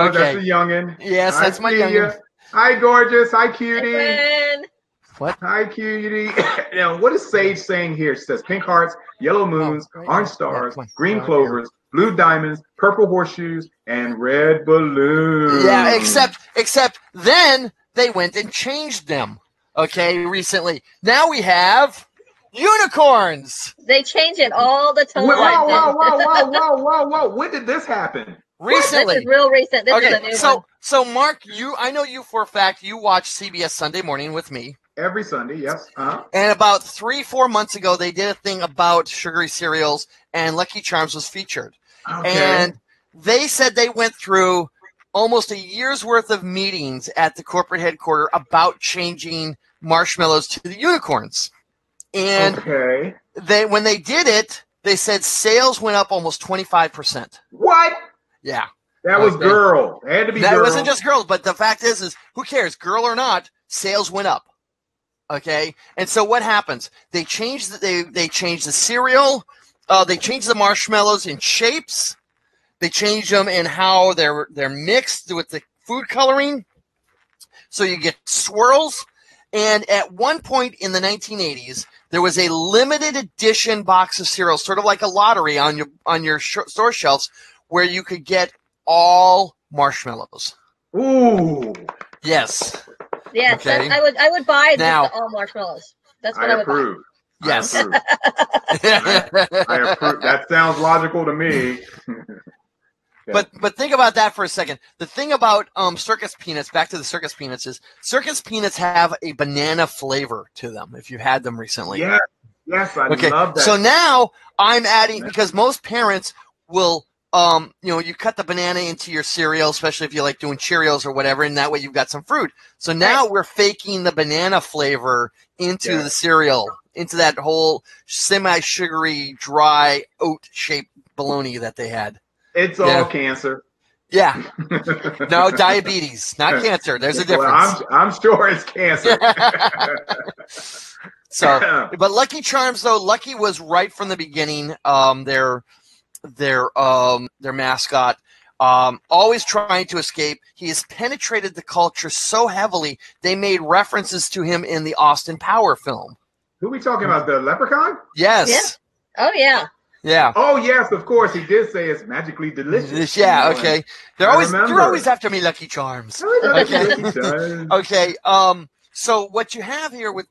Okay. that's a youngin. Yes, that's my see ya. youngin. Hi, gorgeous. Hi, cutie. And What? Hi, cutie. Now, what is Sage saying here? She says pink hearts, yellow moons, orange stars, green clovers, blue diamonds, purple horseshoes, and red balloons. Yeah, except then they went and changed them. Okay, recently. Now we have unicorns. they change it all the time. Whoa. When did this happen? Recently. This is real recent. This is a Okay, new one. so Mark, I know you for a fact. You watch CBS Sunday Morning with me. Every Sunday, yes. And about 3-4 months ago, they did a thing about sugary cereals, and Lucky Charms was featured. Okay. And they said they went through almost a year's worth of meetings at the corporate headquarters about changing marshmallows to the unicorns. And when they did it, they said sales went up almost 25%. What? Yeah. That was girl. It had to be girl. That wasn't just girls, but the fact is who cares? Girl or not, sales went up. Okay, and so what happens? They changed the cereal. They changed the marshmallows in shapes. They changed them in how they're mixed with the food coloring. So you get swirls. And at one point in the 1980s, there was a limited edition box of cereal, sort of like a lottery on your store shelves, where you could get all marshmallows. Ooh. Yes, Yes. Okay. I would buy Now, all marshmallows. That's what I would buy. Yes. I approve. That sounds logical to me. But think about that for a second. The thing about circus peanuts, back to the circus peanuts, is circus peanuts have a banana flavor to them. If you've had them recently, yes, I love that. So now I'm adding, because most parents will. You cut the banana into your cereal, especially if you like doing Cheerios or whatever, and that way you've got some fruit. So now we're faking the banana flavor into the cereal, into that whole semi-sugary, dry, oat-shaped bologna that they had. It's all cancer. Yeah. No, diabetes, not cancer. There's a difference. Well, I'm sure it's cancer. So, but Lucky Charms, though, Lucky was right from the beginning. Their mascot, always trying to escape. He has penetrated the culture so heavily, they made references to him in the Austin Power film. Who are we talking about? The leprechaun? Yes. Yeah. Oh, yeah. Yeah. Oh, yes, of course. He did say it's magically delicious. Yeah, okay. You're always after me, Lucky Charms. Okay. Okay. So what you have here with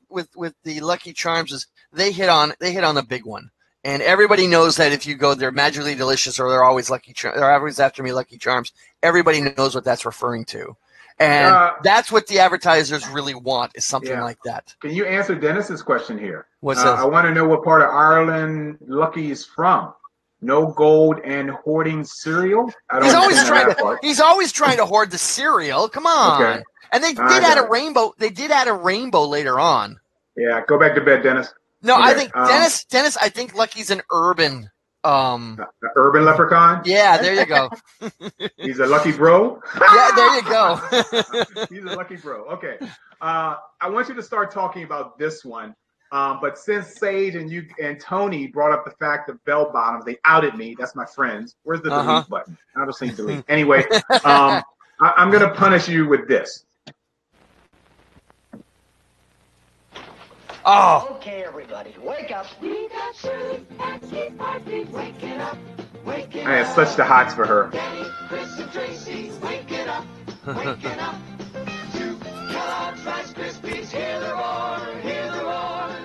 the Lucky Charms is they hit on the big one. And everybody knows that if you go, they're magically delicious, or they're always they're always after me, Lucky Charms. Everybody knows what that's referring to, and that's what the advertisers really want, is something like that. Can you answer Dennis's question here? What's that? I want to know what part of Ireland Lucky is from. No gold and hoarding cereal. He's always trying to hoard the cereal. Come on. Okay. And they did add a rainbow. They did add a rainbow later on. Yeah, go back to bed, Dennis. No, okay. I think Dennis. I think Lucky's an urban. Urban leprechaun. Yeah, there you go. He's a lucky bro. Yeah, there you go. He's a lucky bro. Okay. I want you to start talking about this one. But since Sage and Tony brought up the fact of bell bottoms, they outed me. That's my friends. Where's the delete button? I was saying delete. Anyway, I'm going to punish you with this. Oh. Okay, everybody, wake up. We got Shirley and she's party. Waking up, waking up. I had such the hots for her. Danny, Chris, and Tracy, waking up, waking up. To Kellogg's Rice Krispies, hear the roar,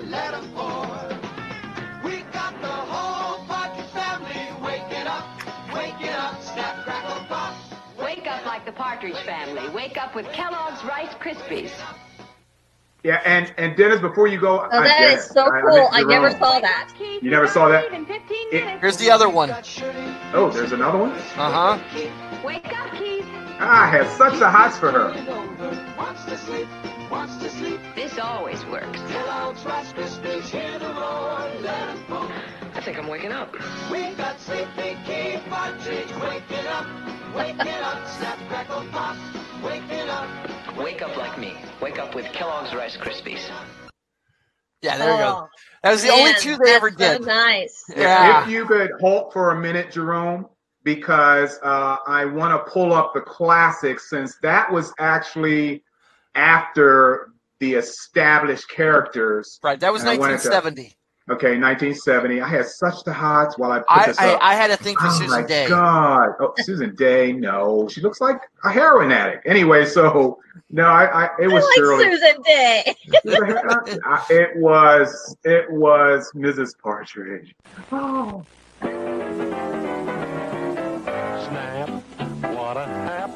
let them pour. We got the whole Partridge family waking up, snap, crackle, pop. Wake up like the Partridge family. Wake up with Kellogg's Rice Krispies. Yeah, and Dennis, before you go, that is so cool. I never saw that. You never saw that? Here's the other one. Oh, there's another one? Wake up, Keith. I had such the hots for her. This always works. I think I'm waking up. We got sleepy Keith Partridge waking up, snap, crackle, pop, waking up. Wake up like me. Wake up with Kellogg's Rice Krispies. Yeah, there you go. That was the only two they ever did. So nice. Yeah. If you could halt for a minute, Jerome, because I want to pull up the classics, since that was actually after the established characters. Right, that was 1970. Okay, 1970. I had such the hots while I put this up. I had a thing for Susan Day. Oh, my God. Oh, Susan Day, no. She looks like a heroin addict. Anyway, so, no, it was Shirley. Susan Day. It was Mrs. Partridge. Oh. Snap,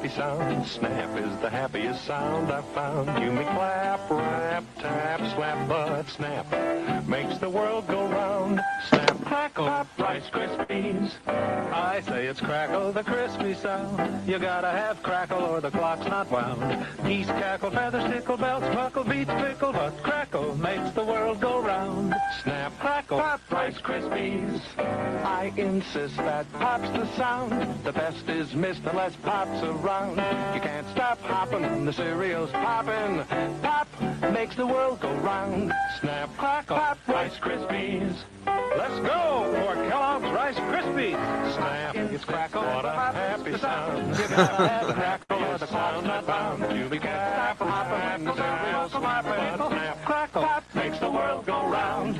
happy sound. Snap is the happiest sound I've found. You may clap, rap, tap, slap, but snap makes the world go round. Snap, crackle, pop, Rice Krispies. I say it's crackle, the crispy sound. You gotta have crackle or the clock's not wound. Geese cackle, feathers tickle, bells buckle, beats pickle, but crackle makes the world go round. Snap, crackle, pop, Rice Krispies. I insist that pop's the sound. The best is missed unless pop's around. You can't stop hopping, the cereal's popping. Pop makes the world go round. Snap, crackle, pop, Rice Krispies. Let's go for Kellogg's Rice Krispies. Snap, it's crackle, what a happy sound. You gotta have a crackle or the clock's not bound. You can't stop hopping, the cereal's popping. Snap, crackle, pop makes the world go round.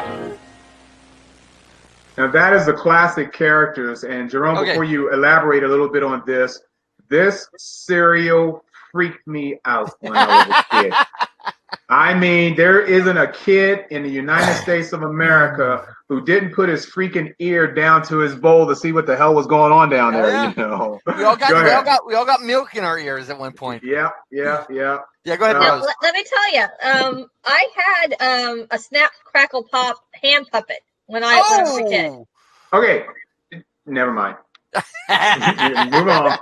Now that is the classic characters. And Jerome, before you elaborate a little bit on this cereal freaked me out when I was a kid. I mean, there isn't a kid in the United States of America who didn't put his freaking ear down to his bowl to see what the hell was going on down there. You know, we all got milk in our ears at one point. Yeah. Yeah, go ahead, now, Rose. let me tell you, I had a Snap Crackle Pop hand puppet when I was a kid. Okay, never mind. Move on.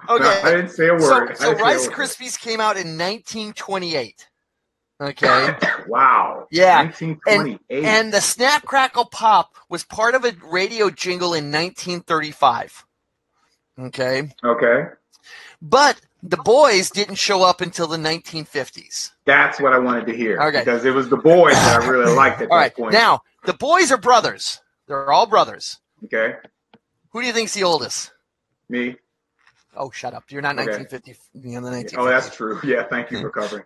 Okay. I didn't say a word. So Rice Krispies came out in 1928. Okay. Wow. Yeah. 1928. And the Snap Crackle Pop was part of a radio jingle in 1935. Okay. Okay. But the boys didn't show up until the 1950s. That's what I wanted to hear. Okay. Because it was the boys that I really liked at that point. Now, the boys are brothers. They're all brothers. Okay. Who do you think's the oldest? Me. Oh, shut up. You're not 1950. You're in the 1950s. Oh, that's true. Yeah, thank you for covering.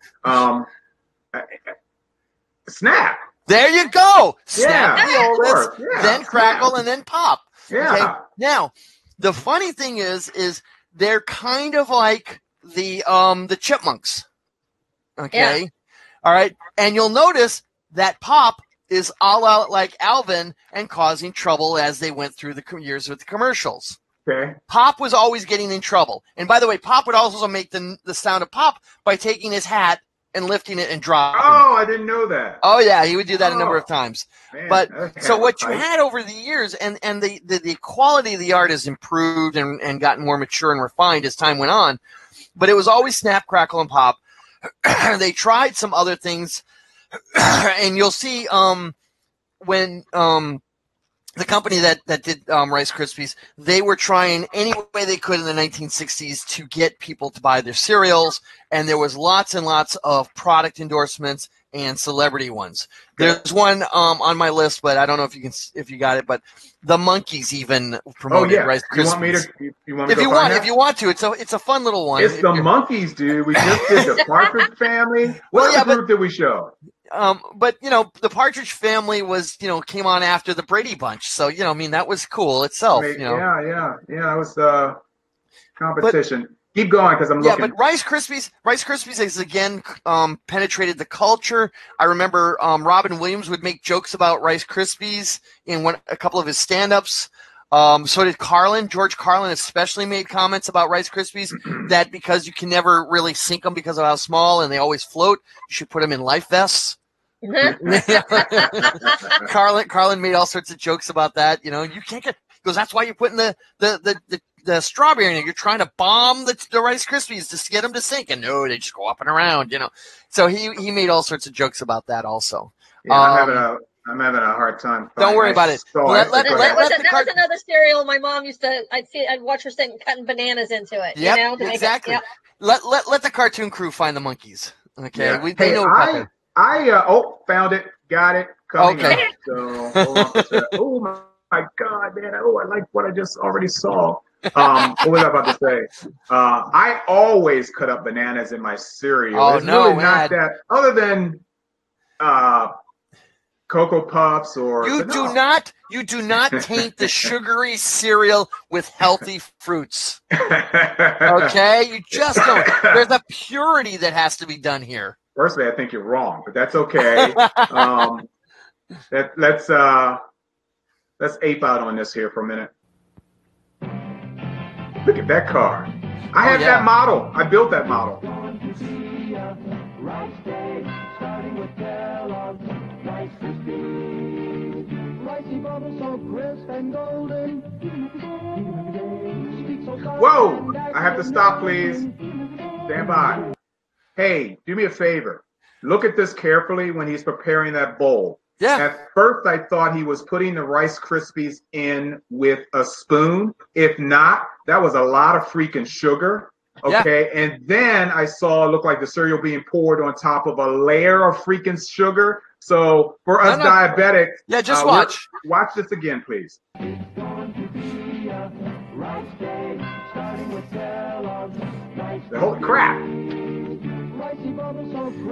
Snap. There you go. Snap the of oldest, course. Yeah, then Crackle, Snap. and then Pop. Yeah. Okay? Now, the funny thing is they're kind of like the Chipmunks. Okay? Yeah. All right? And you'll notice that Pop is all out like Alvin and causing trouble as they went through the years with the commercials. Okay. Pop was always getting in trouble. And by the way, Pop would also make the sound of Pop by taking his hat and lifting it and dropping Oh, I didn't know that. Oh, yeah, he would do that a number of times. Man, But that's so what you kind of had over the years, and the quality of the art has improved and gotten more mature and refined as time went on, but it was always Snap, Crackle, and Pop. They tried some other things, and you'll see when the company that did Rice Krispies, they were trying any way they could in the 1960s to get people to buy their cereals, and there was lots and lots of product endorsements and celebrity ones. There's one on my list, but I don't know if you got it. But the Monkees even promoted Rice Krispies. You want me to go find if you want to, it's a fun little one. It's the Monkees, dude. We just did the Partridge Family. What other group did we show? But the Partridge Family was, came on after the Brady Bunch. So, that was cool itself. Yeah. It was competition. Keep going because I'm looking. Yeah, but Rice Krispies has again penetrated the culture. I remember Robin Williams would make jokes about Rice Krispies in a couple of his stand-ups. So did Carlin. George Carlin especially made comments about Rice Krispies that because you can never really sink them because of how small and they always float, you should put them in life vests. Carlin made all sorts of jokes about that. You can't get. He goes, that's why you're putting the strawberry in it. You're trying to bomb the Rice Krispies to get them to sink, and no, they just go up and around. So he made all sorts of jokes about that also. Yeah, I'm having a hard time. Don't worry about it. That was another cereal my mom used to. I'd watch her sitting cutting bananas into it. Yep, exactly. Yep. Let the Cartoon Crew find the Monkees. Okay, Yeah. they know about it. Found it, got it. Coming Okay. up. So hold on for a second. Oh my God, man! I like what I just already saw. What was I about to say? I always cut up bananas in my cereal. Oh, it's no, really man. not that. Other than Cocoa Puffs or You do not taint the sugary cereal with healthy fruits. Okay? You just don't. There's a purity that has to be done here. Personally, I think you're wrong, but that's okay. Let's ape out on this here for a minute. Look at that car. I have that model. I built that model. Whoa! I have to stop, please. Stand by. Hey, do me a favor. Look at this carefully when he's preparing that bowl. Yeah. At first, I thought he was putting the Rice Krispies in with a spoon. If not, that was a lot of freaking sugar. Okay. Yeah. And then I saw it look like the cereal being poured on top of a layer of freaking sugar. So for us diabetics, just watch. Watch this again, please. Holy crap.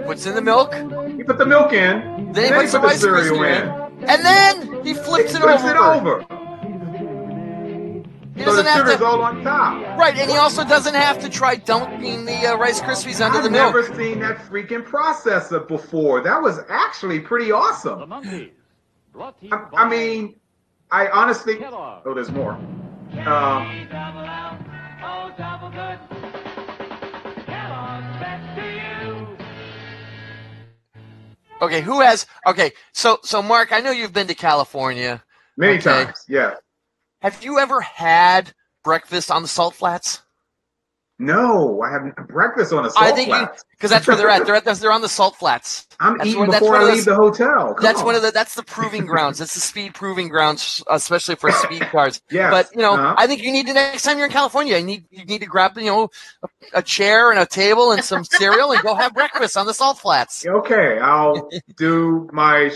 What's in the milk? He put the milk in. Then he puts the Rice cereal in. And then he flips it over. He so the sugar's all on top. Right, and he also doesn't have to try dunking the Rice Krispies under the milk. I've never seen that freaking processor before. That was actually pretty awesome. I mean, I honestly... Oh, there's more. Okay, who has... Okay, so Mark, I know you've been to California. Many times, yeah. Have you ever had breakfast on the Salt Flats? No, I haven't. Breakfast on the Salt Flats. Because that's where they're at. They're on the Salt Flats. I'm eating before I leave the hotel. That's the proving grounds. That's the speed proving grounds, especially for speed cars. Yeah. But I think you need to, next time you're in California, you need to grab a chair and a table and some cereal and go have breakfast on the Salt Flats. Okay, I'll do my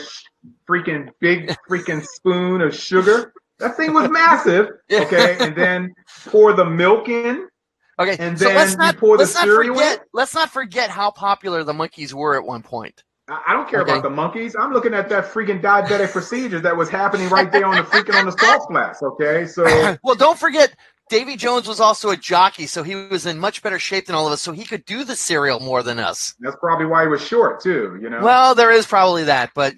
freaking big freaking spoon of sugar. That thing was massive. Okay, and then pour the milk in. Okay, and then you pour the cereal in. Let's not forget how popular the monkeys were at one point. I don't care about the monkeys. I'm looking at that freaking diabetic procedure that was happening right there on the Salt Flats. Okay, so well, don't forget, Davy Jones was also a jockey, so he was in much better shape than all of us, so he could do the cereal more than us. That's probably why he was short too. Well, there is probably that, but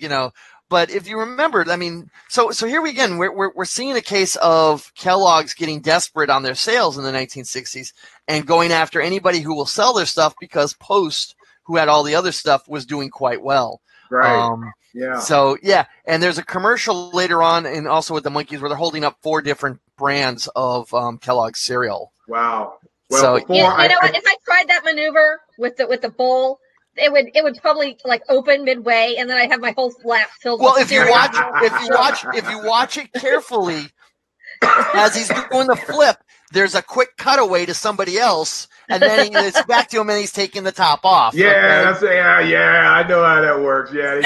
But if you remember, I mean, so here we again, we're seeing a case of Kellogg's getting desperate on their sales in the 1960s and going after anybody who will sell their stuff because Post, who had all the other stuff, was doing quite well. Right. Yeah. So yeah, and there's a commercial later on, and also with the monkeys, where they're holding up 4 different brands of Kellogg's cereal. Wow. Well, so you know what? If I tried that maneuver with the bowl, it would probably like open midway, and then I'd have my whole lap filled. Well, with if you watch it carefully, as he's doing the flip, there's a quick cutaway to somebody else, and then it's back to him, and he's taking the top off. Yeah, I know how that works. Yeah,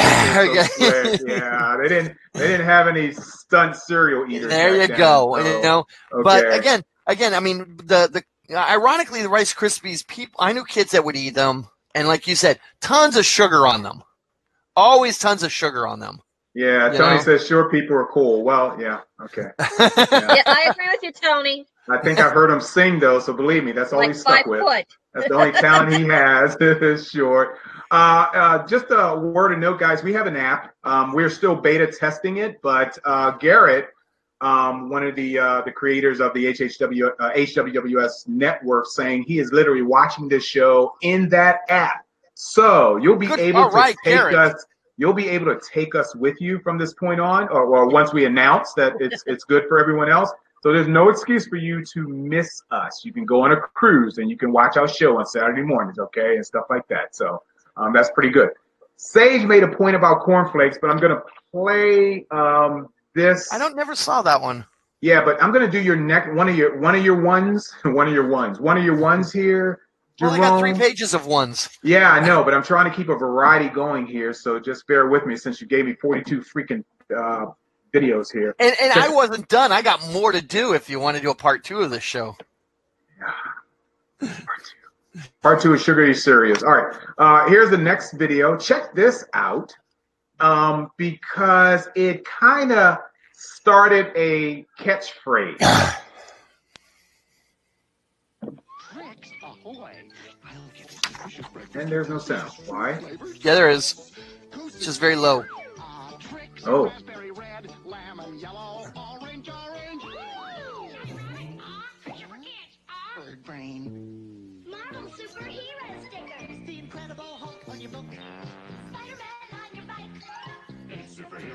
they didn't have any stunt cereal eaters. There you go. So, okay. But again, I mean, the ironically, the Rice Krispies, I knew kids that would eat them. And like you said, tons of sugar on them. Always tons of sugar on them. Yeah, Tony says short people are cool. Well, yeah, okay. Yeah, I agree with you, Tony. I think I've heard him sing, though, so believe me, that's all he's stuck 5 with. foot. That's the only talent he has, is short. Just a word of note, guys, we have an app. We're still beta testing it, but Garrett, one of the creators of the HWWS network, saying he is literally watching this show in that app. So you'll be able to take us. You'll be able to take us with you from this point on, or once we announce that it's good for everyone else. So there's no excuse for you to miss us. You can go on a cruise and you can watch our show on Saturday mornings, okay, and stuff like that. So that's pretty good. Sage made a point about cornflakes, but I'm gonna play this. I never saw that one. Yeah, but I'm gonna do your next one of your ones here. Well, I got 3 pages of ones. Yeah, I know, but I'm trying to keep a variety going here, so just bear with me since you gave me 42 freaking videos here. And I wasn't done. I got more to do if you want to do a part 2 of this show. Part 2 of Sugary Serious. All right, here's the next video. Check this out. Because it kind of started a catchphrase. And there's no sound. Why? Yeah, there is. It's just very low. Oh.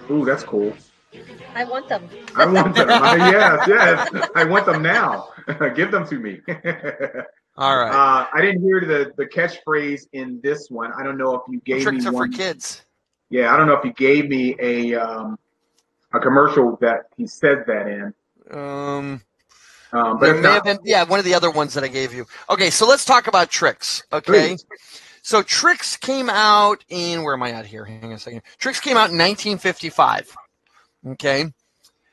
Ooh, that's cool. I want them. I want them. Yes. I want them now. Give them to me. All right. I didn't hear the catchphrase in this one. I don't know if you gave Tricks me are one. for kids. Yeah, I don't know if you gave me a commercial that he said that in. But There if may have not, been, one of the other ones that I gave you. Okay, so let's talk about Tricks. Okay. Please. So Tricks came out in, where am I at here? Hang on a second. Tricks came out in 1955. Okay.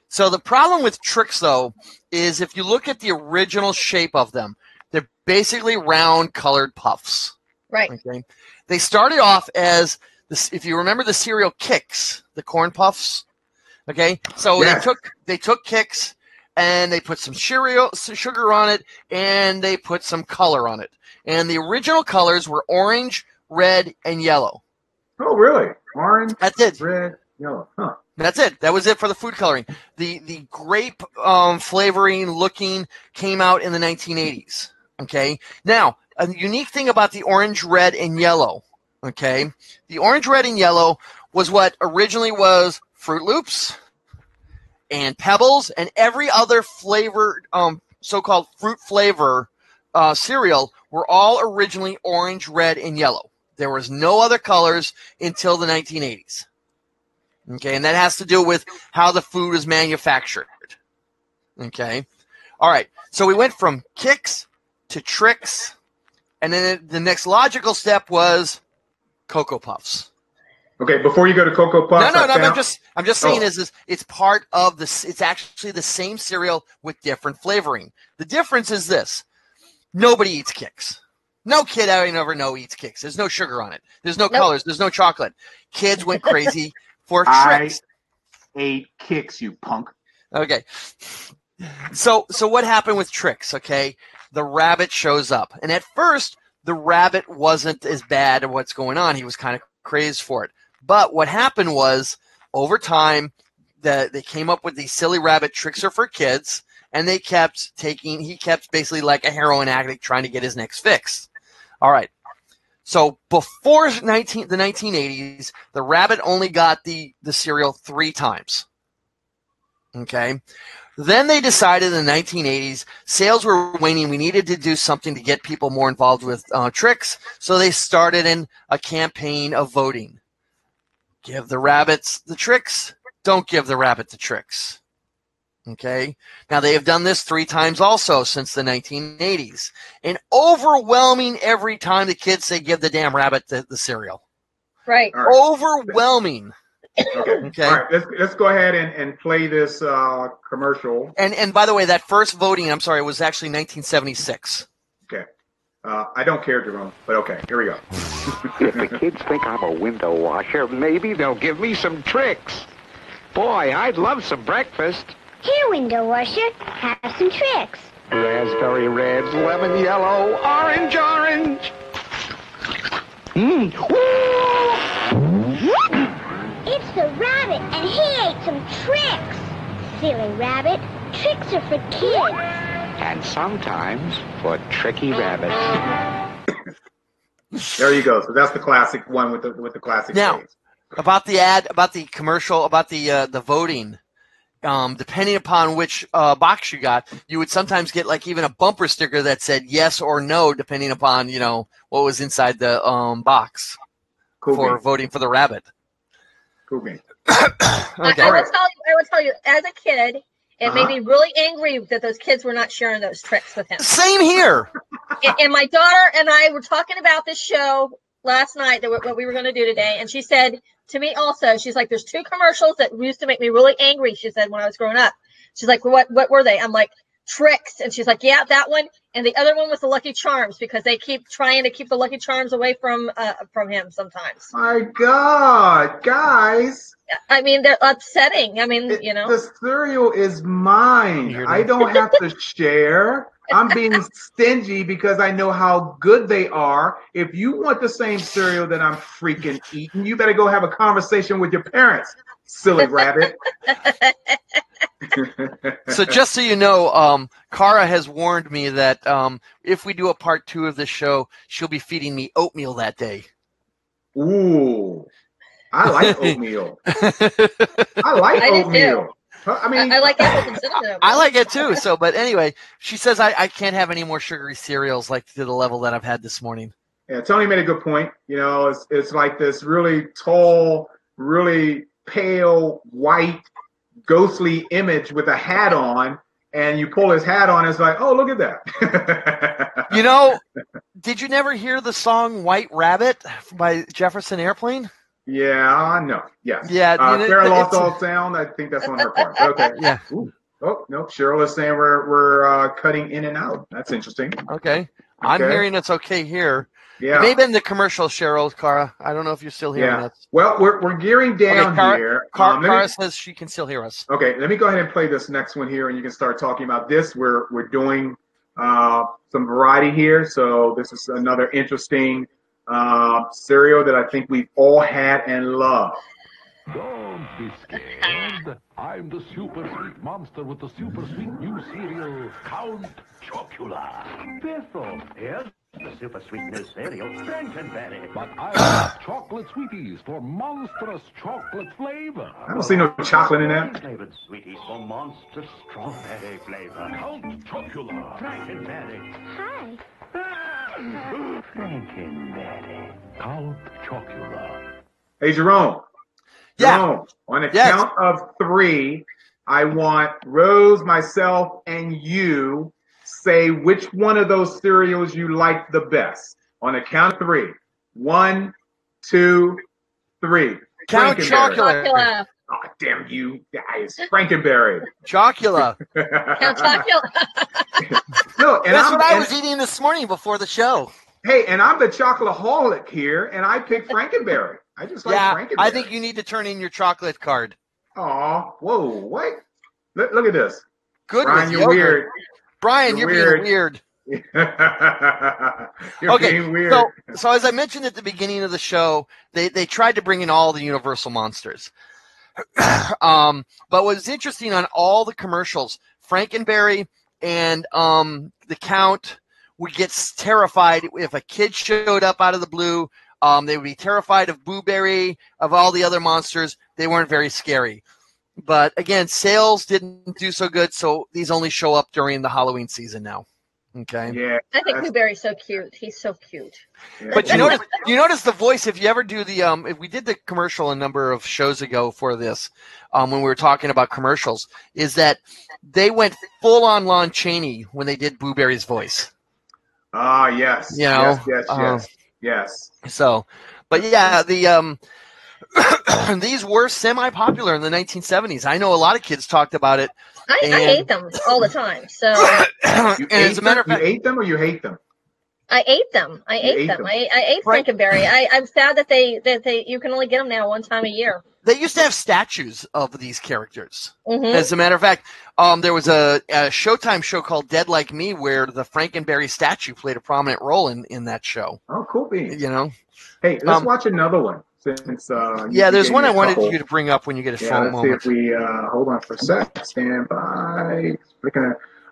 So the problem with Tricks, though, is if you look at the original shape of them, they're basically round colored puffs. Right. Okay. They started off as this, if you remember the cereal Kix, the corn puffs. Okay. So Yes. they took Kix and they put some sugar on it and they put some color on it. And the original colors were orange, red, and yellow. Oh, really? Orange, That's it. red, yellow. Huh. That's it. That was it for the food coloring. The grape flavoring looking came out in the 1980s. Okay. Now, a unique thing about the orange, red, and yellow. Okay. The orange, red, and yellow was what originally was Fruit Loops and Pebbles and every other flavored, so-called fruit flavor cereal were all originally orange, red, and yellow. There was no other colors until the 1980s. Okay, and that has to do with how the food is manufactured. Okay, all right. So we went from Kix to Tricks, and then the next logical step was Cocoa Puffs. Okay, before you go to Cocoa Puffs, No. I'm just saying is it's part of this. It's actually the same cereal with different flavoring. The difference is this: nobody eats Kix. No kid I ever know eats Kix. There's no sugar on it. There's no colors. There's no chocolate. Kids went crazy for Tricks. I ate Kix, you punk. Okay. So what happened with Tricks? Okay, the rabbit shows up, and at first the rabbit wasn't as bad at what's going on. He was kind of crazed for it. But what happened was, over time, they came up with these silly rabbit Tricks are for kids, and he kept basically like a heroin addict trying to get his next fix. All right. So before the 1980s, the rabbit only got the cereal 3 times. Okay. Then they decided in the 1980s, sales were waning. We needed to do something to get people more involved with Tricks. So they started in a campaign of voting. Give the rabbits the Tricks. Don't give the rabbit the Tricks. Okay. Now they have done this 3 times also since the 1980s. And overwhelming every time the kids say give the damn rabbit the cereal. Right. Overwhelming. Okay. All right. Let's go ahead and play this commercial. And by the way, that first voting, I'm sorry, was actually 1976. Okay. I don't care, Jerome, but okay. Here we go. If the kids think I'm a window washer, maybe they'll give me some Tricks. Boy, I'd love some breakfast. Here, window washer, have some Tricks. Raspberry red, lemon yellow, orange. It's the rabbit, and he ate some Tricks. Silly rabbit, Tricks are for kids. And sometimes for tricky rabbits. There you go. So that's the classic one with the classic Now, phrase. about the ad, about the commercial, about the voting. Depending upon which box you got, you would sometimes get like even a bumper sticker that said yes or no, depending upon what was inside the box for voting for the rabbit. Cool game. Okay. I will tell you, as a kid, it made me really angry that those kids were not sharing those tricks with him. Same here. And my daughter and I were talking about this show last night, what we were going to do today, and she said to me also, she's like, there's 2 commercials that used to make me really angry, she said, when I was growing up. She's like, what were they? I'm like, Tricks. And she's like, yeah, that one. And the other one was the Lucky Charms, because they keep trying to keep the Lucky Charms away from him sometimes. My God, guys. I mean, they're upsetting. I mean, The cereal is mine. I don't have to share. I'm being stingy because I know how good they are. If you want the same cereal that I'm freaking eating, you better go have a conversation with your parents, silly rabbit. So just so you know, Cara has warned me that if we do a part 2 of this show, she'll be feeding me oatmeal that day. Ooh. I like oatmeal. I like oatmeal. I mean, I like apples and cinnamon. I like it too. So, but anyway, she says I can't have any more sugary cereals like to the level that I've had this morning. Yeah, Tony made a good point. You know, it's like this really tall, really pale, white, ghostly image with a hat on, and you pull his hat on, it's like, oh, look at that. You know, did you never hear the song White Rabbit by Jefferson Airplane? Yeah, no, yes. Yeah, Sarah lost all sound. I think that's on her part. Okay. Yeah. Ooh. Oh, no, Cheryl is saying we're cutting in and out. That's interesting. Okay. I'm hearing it's okay here. Yeah. It may have been the commercial, Cheryl, Cara. I don't know if you're still hearing us. Well, we're gearing down here. Cara says she can still hear us. Okay, let me go ahead and play this next one here, and you can start talking about this. We're doing some variety here, so this is another interesting cereal that I think we've all had and loved. Don't be scared. I'm the super sweet monster with the super sweet new cereal, Count Chocula. Thistle, yes, the super sweet new cereal, Frankenberry. But I have chocolate sweeties for monstrous chocolate flavor. I don't see no chocolate in that. Flavored sweeties for monstrous strawberry flavor. Count Chocula. Frankenberry. Hi. Frankenberry. Count Chocula. Hey, Jerome. Yeah. Jerome, on a count of 3, I want Rose, myself, and you say which one of those cereals you like the best. On a count of 3. 1, 2, 3. Count Chocula. Oh, damn you guys. Frankenberry. Chocula. Count Chocula. No, and that's what I was eating this morning before the show. Hey, and I'm the chocoholic here, and I picked Frankenberry. I just like Frankenberry. I think you need to turn in your chocolate card. Aw, whoa, what? Look at this. Good, Brian, you're weird. Brian, you're being weird. You're being weird. So as I mentioned at the beginning of the show, they tried to bring in all the Universal monsters. But what's interesting on all the commercials, Frankenberry and the Count would get terrified if a kid showed up out of the blue. They would be terrified of Blueberry, of all the other monsters. They weren't very scary. But again, sales didn't do so good, so these only show up during the Halloween season now. Okay. Yeah. I think Blueberry's so cute. He's so cute. Yeah. But you notice the voice. If you ever do the if we did the commercial a number of shows ago for this, when we were talking about commercials, is that they went full on Lon Chaney when they did Blueberry's voice. Ah, yes. You know, yes. So, but yeah, the these were semi-popular in the 1970s. I know a lot of kids talked about it. I ate them all the time. So, as a matter of fact, you ate them or you hate them? I ate them. I ate Frankenberry. I'm sad that they you can only get them now one time a year. They used to have statues of these characters. Mm-hmm. As a matter of fact, there was a Showtime show called Dead Like Me where the Frankenberry statue played a prominent role in that show. Oh, cool beans. You know. Hey, let's watch another one. Since there's one I wanted you to bring up when you get a phone moment. Let's see if we hold on for a sec. Stand by.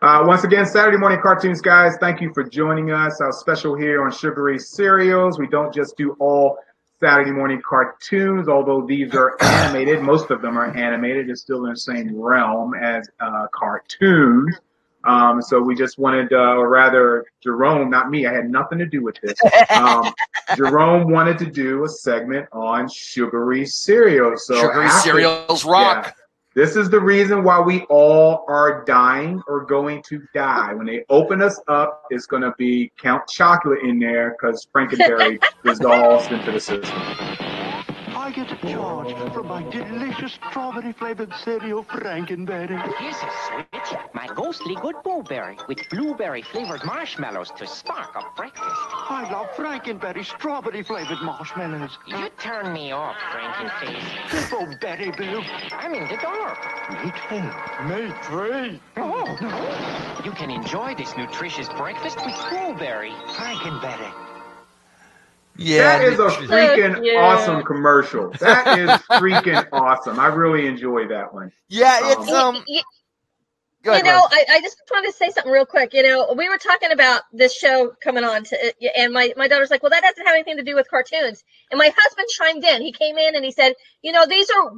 Once again, Saturday morning cartoons, guys. Thank you for joining us. Our special here on Sugary Cereals. We don't just do all Saturday morning cartoons, although these are animated. Most of them are animated. It's still in the same realm as cartoons. So we just wanted, or rather, Jerome, not me, I had nothing to do with this. Jerome wanted to do a segment on sugary cereals. So sugary cereals rock. Yeah, this is the reason why we all are dying or going to die. When they open us up, it's going to be Count Chocolate in there because Frankenberry dissolves into the system. I get a charge for my delicious strawberry-flavored cereal, Frankenberry. Here's a switch. My ghostly good blueberry with blueberry-flavored marshmallows to spark up breakfast. I love Frankenberry strawberry-flavored marshmallows. You turn me off, Frankenface. Oh, Berry Boo. I'm in the dark. Me too. Me three. Oh. You can enjoy this nutritious breakfast with blueberry. Frankenberry. Yeah, that is a freaking awesome commercial. That is freaking awesome. I really enjoy that one. Yeah, it's Go ahead, You know, Rose. I just wanted to say something real quick. You know, we were talking about this show coming on, and my daughter's like, well, that doesn't have anything to do with cartoons. And my husband chimed in. He came in and he said, you know,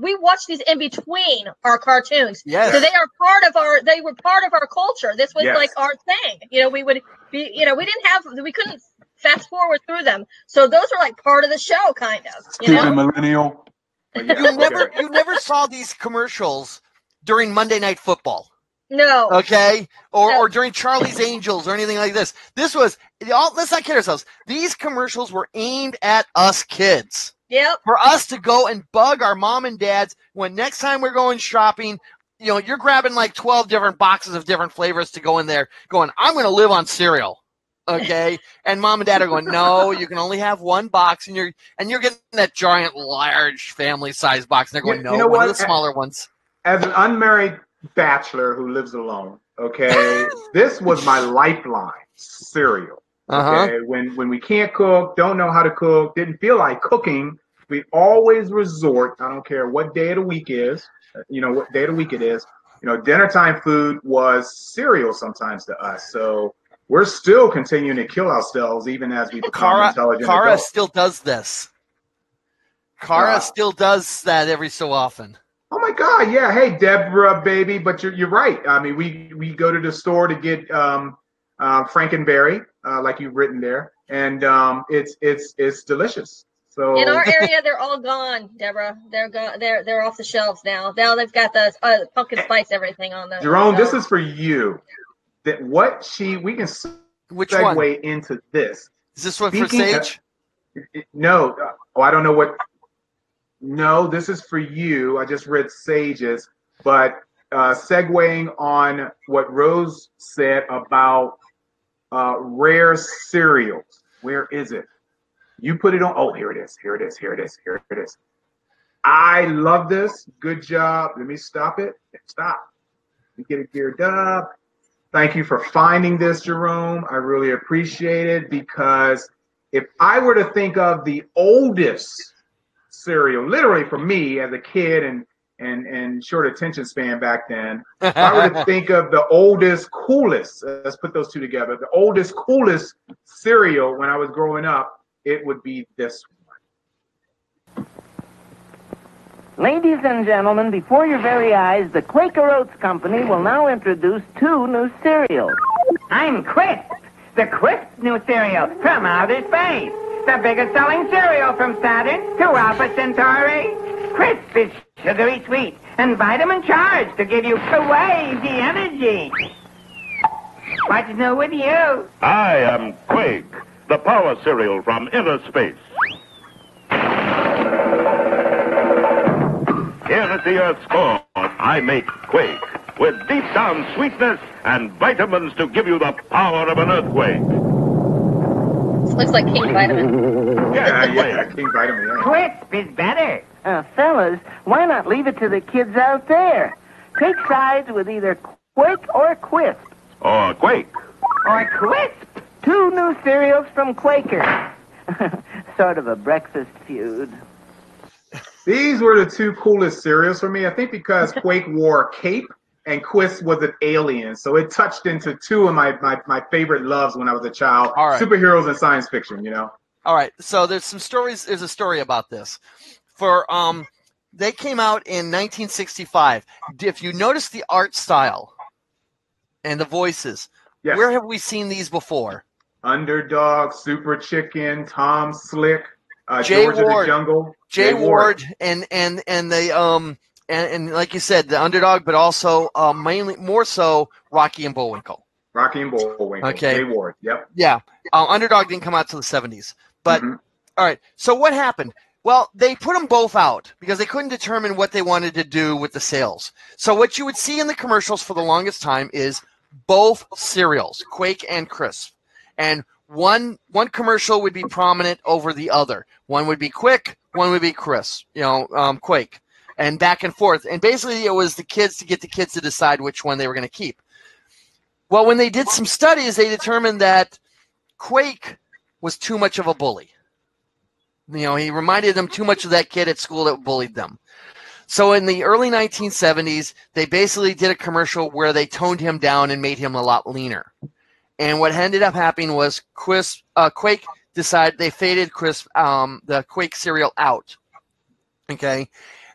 we watch these in between our cartoons. Yes. So they were part of our culture. This was like our thing. You know, we would be, you know, we couldn't fast forward through them. So those are like part of the show, kind of. You know? millennial. You never saw these commercials during Monday Night Football. No. Okay? Or during Charlie's Angels or anything like this. Let's not kid ourselves. These commercials were aimed at us kids. Yep. For us to go and bug our mom and dads when next time we're going shopping, you know, you're grabbing like 12 different boxes of different flavors to go in there going, I'm going to live on cereal. Okay. And mom and dad are going, no, you can only have one box, and you're getting that giant, large family size box. And they're going, no, you know one what? of the smaller ones. As an unmarried bachelor who lives alone, okay, this was my lifeline, cereal. Okay, when we can't cook, don't know how to cook, didn't feel like cooking, we always resort. I don't care what day of the week is, you know what day of the week it is. You know, dinner time food was cereal sometimes to us. So we're still continuing to kill ourselves even as we become intelligent Cara adults. still does this. Cara still does that every so often. Oh my God, yeah. Hey, Deborah, baby, but you're right. I mean, we go to the store to get Frankenberry, like you've written there, and it's delicious. So in our area, they're all gone, Deborah. They're gone. They're off the shelves now. Now they've got the pumpkin spice everything on them. Jerome, this is for you. We can segue into this. Is this one for Sage? No. I don't know what. No, this is for you. I just read Sage's, but segueing on what Rose said about rare cereals. Where is it? You put it on. Oh, here it is. Here it is. Here it is. Here it is. I love this. Good job. Let me stop it. Stop. Let me get it geared up. Thank you for finding this, Jerome. I really appreciate it, because if I were to think of the oldest cereal, literally for me as a kid and short attention span back then, if I were to think of the oldest, coolest, let's put those two together, the oldest, coolest cereal when I was growing up, it would be this one. Ladies and gentlemen, before your very eyes, the Quaker Oats Company will now introduce 2 new cereals. I'm Crisp, the Crisp new cereal from outer space. The biggest selling cereal from Saturn to Alpha Centauri. Crisp is sugary sweet and vitamin charged to give you crazy energy. What's new with you? I am Quake, the power cereal from inner space. Here at the Earth's core, I make Quake with deep down sweetness and vitamins to give you the power of an earthquake. This looks like King Vitamin. Yeah, King Vitamin. Yeah. Crisp is better. Fellas, why not leave it to the kids out there? Take sides with either Quake or Quisp. Or Quake. Or Crisp. 2 new cereals from Quaker. Sort of a breakfast feud. These were the 2 coolest cereals for me. I think because Quake wore a cape and Quisp was an alien. So it touched into 2 of my favorite loves when I was a child. All right. Superheroes and science fiction, you know. All right. So there's some stories. There's a story about this. They came out in 1965. If you notice the art style and the voices, where have we seen these before? Underdog, Super Chicken, Tom Slick, Jay George Ward, of the Jungle, Jay Ward, and like you said, the Underdog, but also mainly more so Rocky and Bullwinkle. Rocky and Bullwinkle. Okay. Jay Ward. Yep. Yeah. Underdog didn't come out till the 70s. But all right. So what happened? Well, they put them both out because they couldn't determine what they wanted to do with the sales. So what you would see in the commercials for the longest time is both cereals, Quake and Crisp. And one commercial would be prominent over the other. One would be Quick, one would be Crisp, Quake, and back and forth. And basically it was the kids to get the kids to decide which one they were going to keep. Well, when they did some studies, they determined that Quake was too much of a bully. He reminded them too much of that kid at school that bullied them. So in the early 1970s, they basically did a commercial where they toned him down and made him a lot leaner. And what ended up happening was Quake decided they faded the Quake cereal out. Okay,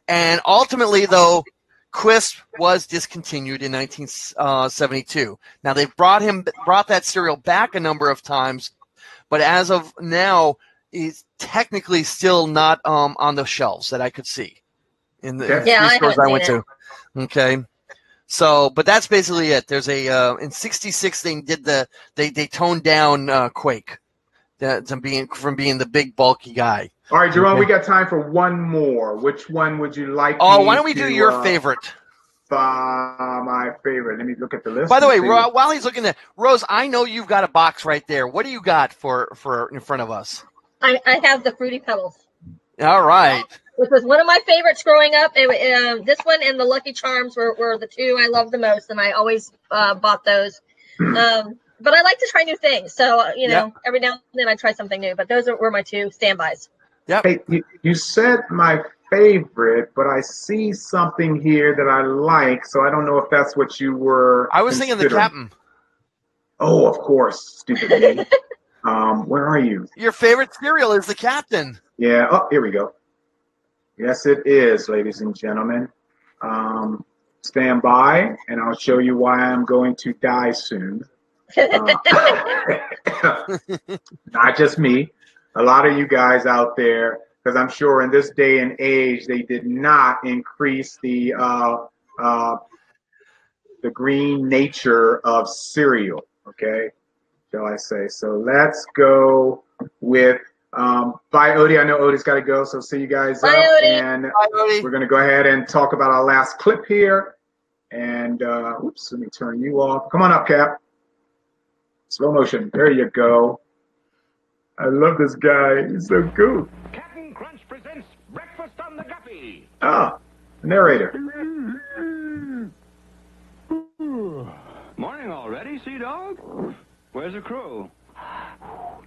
and ultimately though, Quisp was discontinued in 1972. Now they've brought that cereal back a number of times, but as of now, it's technically still not on the shelves that I could see in the three stores I went to. Okay. So, but that's basically it. There's in '66 they toned down Quake from being the big bulky guy. All right, Jerome, we got time for one more. Which one would you like? Why don't we do your favorite? My favorite. Let me look at the list. By the way, while he's looking at Rose, I know you've got a box right there. What do you got for in front of us? I have the Fruity Pebbles. All right. Which was one of my favorites growing up. This one and the Lucky Charms were the two I loved the most, and I always bought those. But I like to try new things, so every now and then I try something new. But those were my two standbys. Yep. Hey, you said my favorite, but I see something here that I like, so I don't know if that's what you were. I was thinking the Captain. Oh, of course, stupid me. Where are you? Your favorite cereal is the Captain. Yeah. Oh, here we go. Yes, it is, ladies and gentlemen. Stand by, and I'll show you why I'm going to die soon. Not just me. A lot of you guys out there, because I'm sure in this day and age, they did not increase the green nature of cereal, okay? Shall I say. So let's go with bye, Odie. I know Odie's got to go, so see you guys bye, up. Odie. And bye, Odie. We're going to go ahead and talk about our last clip here. And, oops, let me turn you off. Come on up, Cap. Slow motion. There you go. I love this guy. He's so cool. Capt'n Crunch presents Breakfast on the Guppy. Ah, narrator. Morning already, Sea Dog? Where's the crew? All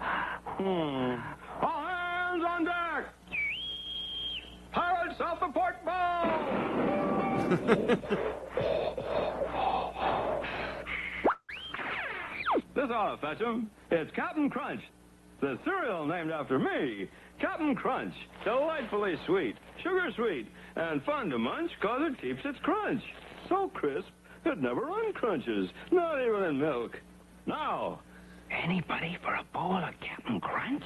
hands on deck! Pirates off the port bow! This ought to fetch 'em. It's Capt'n Crunch, the cereal named after me. Capt'n Crunch, delightfully sweet, sugar sweet, and fun to munch 'cause it keeps its crunch. So crisp, it never uncrunches, not even in milk. Now, anybody for a bowl of Capt'n Crunch?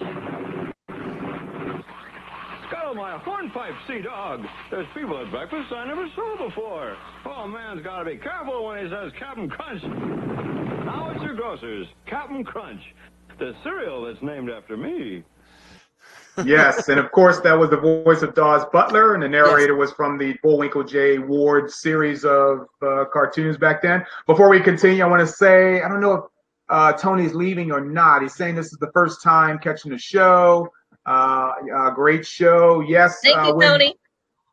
Scuttle my hornpipe, Sea Dog. There's people at breakfast I never saw before. Oh, man's got to be careful when he says Capt'n Crunch. Now it's your grocer's, Capt'n Crunch, the cereal that's named after me. Yes, and of course that was the voice of Dawes Butler, and the narrator was from the Bullwinkle J. Ward series of cartoons back then. Before we continue, I want to say, I don't know if Tony's leaving or not. He's saying this is the first time catching the show. Great show. Yes. Thank you, Tony.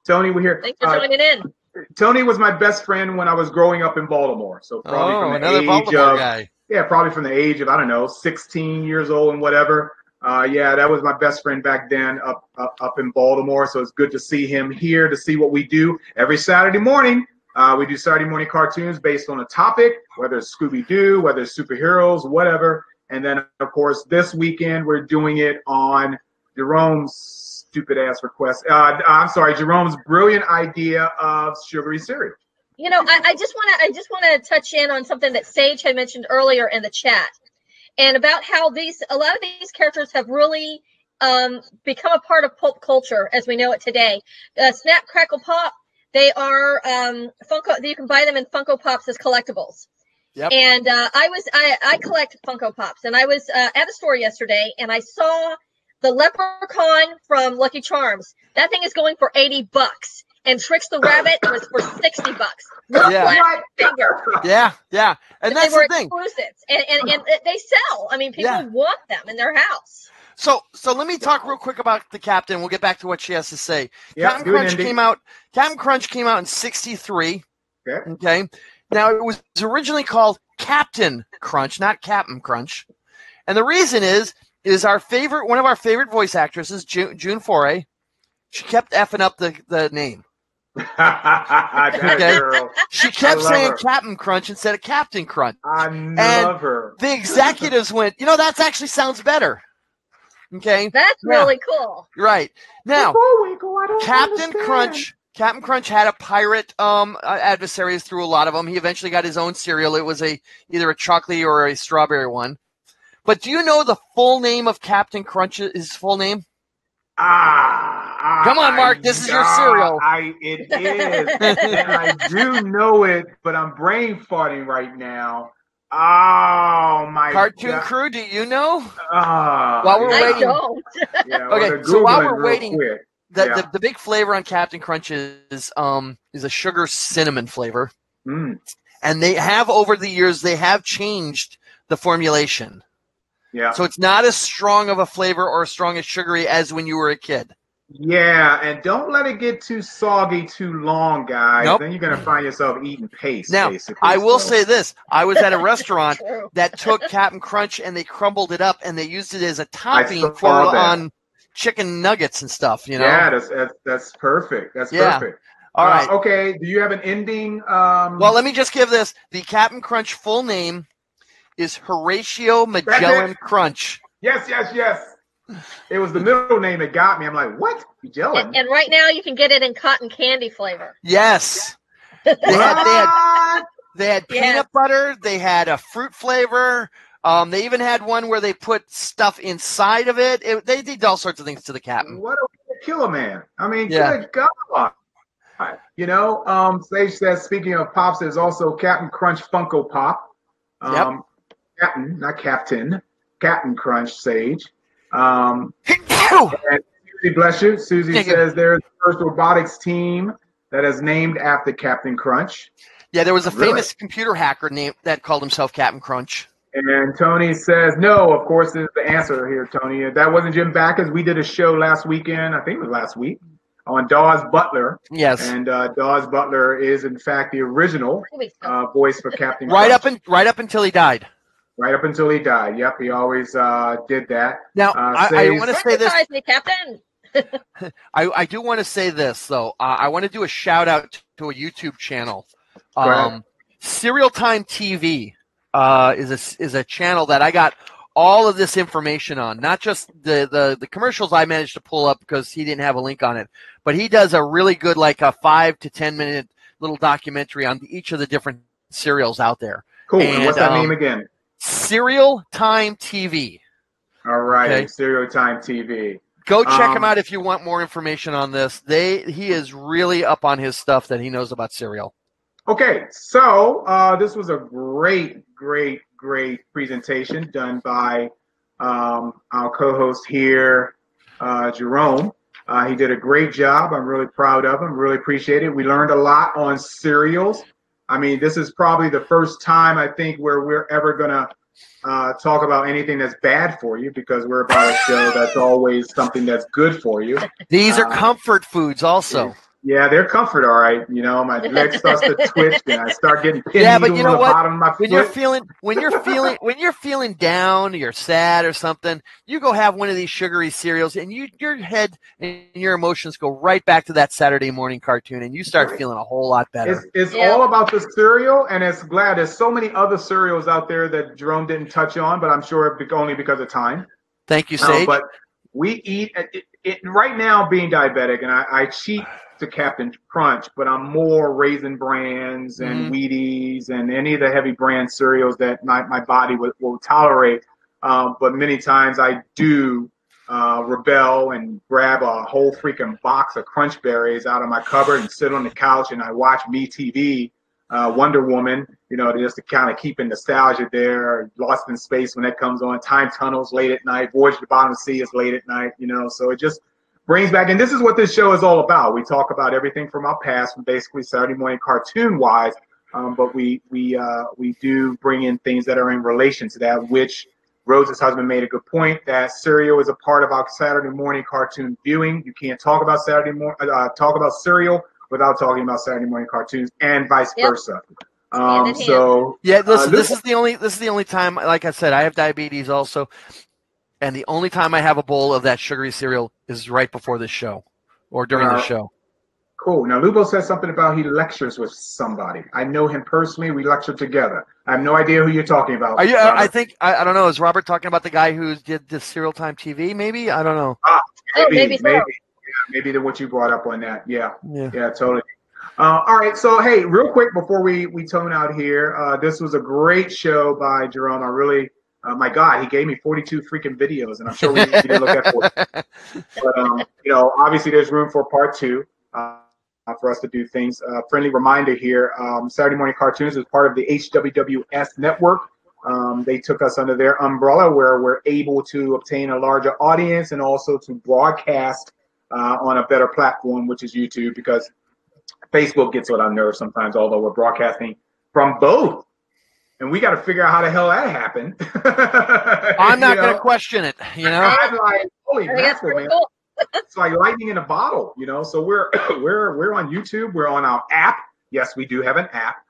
Tony, we're here. Thanks for joining in. Tony was my best friend when I was growing up in Baltimore. So probably from the another age Baltimore of, guy. Yeah, probably from the age of, I don't know, 16 years old and whatever. Yeah, that was my best friend back then up in Baltimore. So it's good to see him here, to see what we do every Saturday morning. We do Saturday morning cartoons based on a topic, whether it's Scooby-Doo, whether it's superheroes, whatever. And then, of course, this weekend we're doing it on Jerome's stupid-ass request. I'm sorry, Jerome's brilliant idea of sugary cereal. You know, I just want to touch in on something that Sage had mentioned earlier in the chat, and about how a lot of these characters have really become a part of pulp culture as we know it today. Snap, Crackle, Pop, they are Funko. You can buy them in Funko Pops as collectibles. Yep. And I collect Funko Pops, and I was at a store yesterday, and I saw the Leprechaun from Lucky Charms. That thing is going for $80, and Trix the Rabbit was for $60. Little plastic figure. Yeah, yeah, and that's they were the thing. Exclusives, and they sell. I mean, people want them in their house. So let me talk real quick about the Captain. We'll get back to what she has to say. Yeah, Capt'n Crunch came out in '63. Okay. Now it was originally called Capt'n Crunch, not Capt'n Crunch, and the reason is one of our favorite voice actresses, June Foray. She kept effing up the name. That girl. She kept I love saying her. Captain Crunch instead of Captain Crunch. I And love her. the executives went, that actually sounds better. Okay. That's really cool. Right. Now, Before we go, I don't Captain understand. Captain Crunch had a pirate adversaries through a lot of them. He eventually got his own cereal. It was either a chocolate or a strawberry one. But do you know the full name of Captain Crunch? His full name? Come on, Mark. This is your cereal. It is. And I do know it, but I'm brain farting right now. Oh, my Cartoon God. Krew, do you know? While we're I waiting. don't. Okay, so while we're waiting, quick. the big flavor on Captain Crunch is a sugar cinnamon flavor. And they have, over the years, they have changed the formulation. Yeah. So it's not as strong of a flavor or as strong as sugary as when you were a kid. Yeah, and don't let it get too soggy too long, guys. Nope. Then you're going to find yourself eating paste, Now, basically. I will say this. I was at a restaurant that took Captain Crunch and they crumbled it up and they used it as a topping on chicken nuggets and stuff, Yeah, that's perfect. That's perfect. All right. Okay, do you have an ending? Well, let me just give this. The Captain Crunch full name is Horatio Magellan Crunch. Yes. It was the middle name that got me. I'm like, what? Magellan? And right now you can get it in cotton candy flavor. Yes. They had peanut butter. They had a fruit flavor. They even had one where they put stuff inside of it. They did all sorts of things to the Captain. What a killer, man. I mean, good God. Sage says, speaking of pops, there's also Captain Crunch Funko Pop. Captain, not Captain. Captain Crunch, Sage. And Susie, bless you. Susie says there's the first robotics team that is named after Captain Crunch. Yeah, there was a famous computer hacker that called himself Captain Crunch. And Tony says, no, of course, is the answer here, Tony. That wasn't Jim Backus. We did a show last weekend, I think it was last week, on Dawes Butler. Yes. And Dawes Butler is, in fact, the original voice for Captain Crunch. Right up until he died. Right up until he died. Yep, he always did that. Now, I want to say this. Me, Captain. I do want to say this, though. I want to do a shout-out to a YouTube channel. Serial Time TV is a channel that I got all of this information on. Not just the commercials I managed to pull up because he didn't have a link on it, but he does a really good, like a 5 to 10 minute little documentary on each of the different cereals out there. Cool. And what's that name again? Serial Time TV. All right, Serial Time TV. Go check him out if you want more information on this. He is really up on his stuff that he knows about cereal. Okay, so this was a great presentation done by our co-host here, Jerome. He did a great job. I'm really proud of him. Really appreciate it. We learned a lot on cereals. I mean, this is probably the first time I think where we're ever going to talk about anything that's bad for you, because we're about a show that's always something that's good for you. These are comfort foods also. Yeah, they're comfort, all right. You know, my leg starts to twitch and I start getting pin needles on the bottom of my foot. When you're feeling down, you're sad or something, you go have one of these sugary cereals and your head and your emotions go right back to that Saturday morning cartoon and you start feeling a whole lot better. It's all about the cereal, and it's glad there's so many other cereals out there that Jerome didn't touch on, but I'm sure only because of time. Thank you, Sage. But we eat it right now, being diabetic, and I cheat to Captain Crunch, but I'm more Raisin Brands and Wheaties and any of the heavy brand cereals that my body will tolerate. But many times I do rebel and grab a whole freaking box of Crunch Berries out of my cupboard and sit on the couch and I watch MeTV, Wonder Woman, just to kind of keep in nostalgia there. Lost in Space when that comes on. Time Tunnels late at night. Voyage to the Bottom of the Sea is late at night. So it just brings back, and this is what this show is all about. We talk about everything from our past, from basically Saturday morning cartoon wise, but we do bring in things that are in relation to that, which Rose's husband made a good point that cereal is a part of our Saturday morning cartoon viewing. You can't talk about cereal without talking about Saturday morning cartoons, and vice versa. This is the only time, like I said, I have diabetes also. And the only time I have a bowl of that sugary cereal is right before this show or during the show. Cool. Now, Lubo says something about he lectures with somebody. I know him personally. We lecture together. I have no idea who you're talking about. Are you? Robert. I think I don't know. Is Robert talking about the guy who did the Serial Time TV? Maybe I don't know. Maybe, so. Yeah, maybe what you brought up on that. Yeah, Yeah. Totally. All right. So, hey, real quick before we tone out here, this was a great show by Jerome. I really, my God, he gave me 42 freaking videos, and I'm sure we didn't look at 40. But, obviously there's room for part 2. For us to do things. Friendly reminder here, Saturday Morning Cartoons is part of the HWWS network. They took us under their umbrella where we're able to obtain a larger audience and also to broadcast on a better platform, which is YouTube, because Facebook gets on our nerves sometimes, although we're broadcasting from both. And we got to figure out how the hell that happened. I'm not going to question it, I'm like, holy That's mackerel, pretty man. cool. It's like lightning in a bottle, So we're on YouTube. We're on our app. Yes, we do have an app.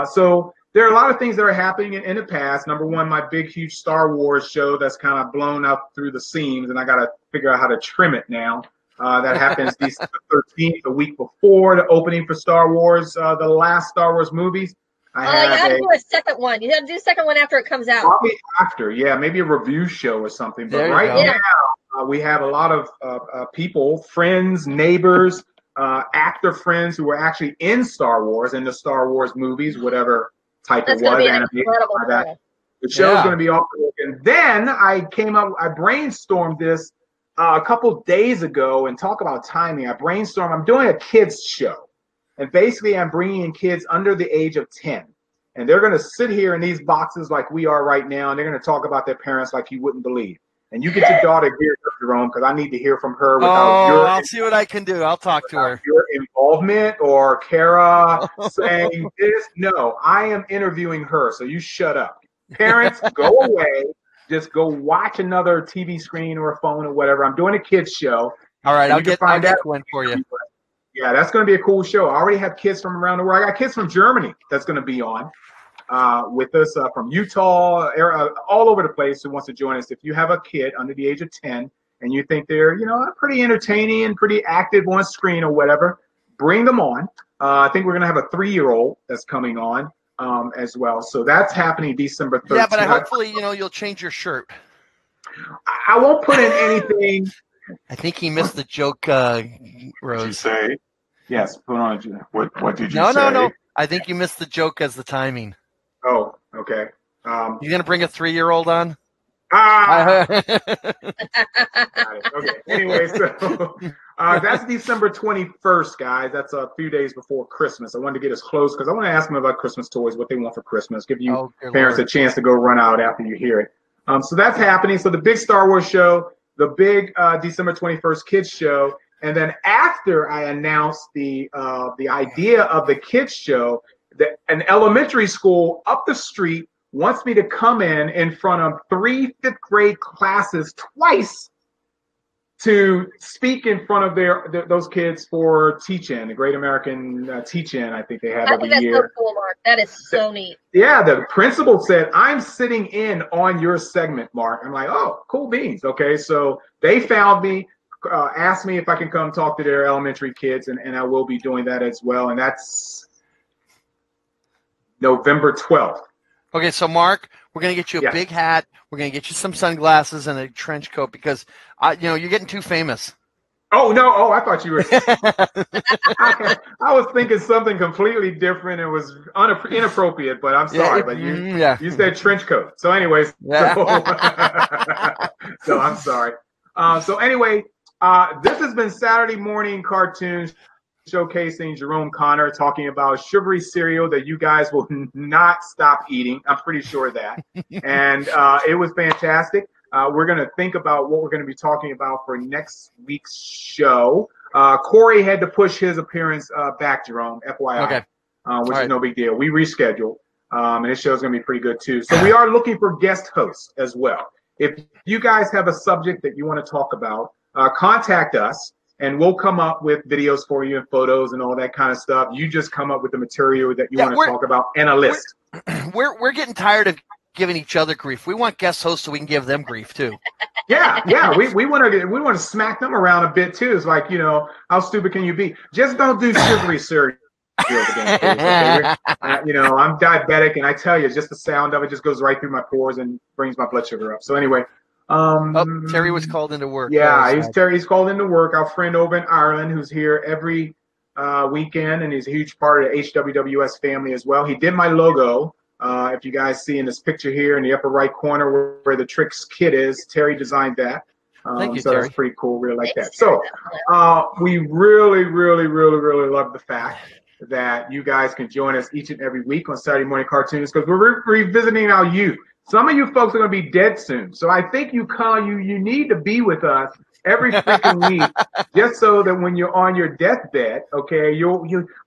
So there are a lot of things that are happening in the past. Number one, my big, huge Star Wars show that's kind of blown up through the seams, and I got to figure out how to trim it now. That happens December 13th, the week before the opening for Star Wars, the last Star Wars movies. You got to do a second one. You got to do a second one after it comes out. Probably after, maybe a review show or something. But right now, we have a lot of people, friends, neighbors, actor friends who were actually in Star Wars, in the Star Wars movies, whatever type That's it was. Be an incredible that. The show's going to be off the hook. And then I brainstormed this a couple days ago, and talk about timing. I'm doing a kids show. And basically, I'm bringing in kids under the age of 10. And they're going to sit here in these boxes like we are right now, and they're going to talk about their parents like you wouldn't believe. And you get your daughter here, Jerome, because I need to hear from her without I'll see what I can do. I'll talk to her. Your involvement or Kara saying this. No, I am interviewing her, so you shut up. Parents, go away. Just go watch another TV screen or a phone or whatever. I'm doing a kids show. All right, I'll get that one for you. Yeah, that's going to be a cool show. I already have kids from around the world. I got kids from Germany that's going to be on with us, from Utah, all over the place who wants to join us. If you have a kid under the age of 10 and you think they're, pretty entertaining and pretty active on screen or whatever, bring them on. I think we're going to have a 3-year-old that's coming on as well. So that's happening December 13th. Yeah, but hopefully, you'll change your shirt. I won't put in anything. I think he missed the joke, What Rose. did you say? Yes, put on. What did you say? No. I think you missed the joke as the timing. Oh, okay. You gonna bring a 3-year-old on? Okay. Anyway, so that's December 21st, guys. That's a few days before Christmas. I wanted to get us close because I want to ask them about Christmas toys, what they want for Christmas. Give you parents a chance to go run out after you hear it. So that's happening. So the big Star Wars show, the big December 21st kids show, and then after I announced the idea of the kids show, an elementary school up the street wants me to come in front of 3 5th grade classes twice to speak in front of those kids for Teach-In, the Great American Teach-In. I think they have every year. That's so cool, Mark. That is so neat. Yeah, the principal said, I'm sitting in on your segment, Mark. I'm like, oh, cool beans. Okay, so they found me, asked me if I can come talk to their elementary kids, and I will be doing that as well. And that's November 12th. Okay, so Mark, we're going to get you a big hat. We're going to get you some sunglasses and a trench coat because, you're getting too famous. Oh, no. Oh, I thought you were. I was thinking something completely different. It was inappropriate, but I'm sorry. But you said trench coat. So anyways, so I'm sorry. So anyway, this has been Saturday Morning Cartoons, showcasing Jerome Connor talking about sugary cereal that you guys will not stop eating. I'm pretty sure of that. And it was fantastic. We're going to think about what we're going to be talking about for next week's show. Corey had to push his appearance back, Jerome, FYI, which is no big deal. We rescheduled, and this show's going to be pretty good too. So we are looking for guest hosts as well. If you guys have a subject that you want to talk about, contact us. And we'll come up with videos for you and photos and all that kind of stuff. You just come up with the material that you want to talk about and a list. We're getting tired of giving each other grief. We want guest hosts so we can give them grief too. Yeah. We want to smack them around a bit too. It's like, how stupid can you be? Just don't do sugary cereal again, please. Okay? I'm diabetic, and I tell you, just the sound of it just goes right through my pores and brings my blood sugar up. So anyway, Terry was called into work. Yeah, Terry's called into work. Our friend over in Ireland, who's here every weekend, and he's a huge part of the HWWS family as well. He did my logo. If you guys see in this picture here in the upper right corner where the Tricks kit is, Terry designed that. Thank you, so Terry. That's pretty cool. Really like that. So we really, really, really, really love the fact that you guys can join us each and every week on Saturday Morning Cartoons, because we're revisiting our youth. Some of you folks are going to be dead soon. So I think you need to be with us every freaking week, just so that when you're on your deathbed, okay, I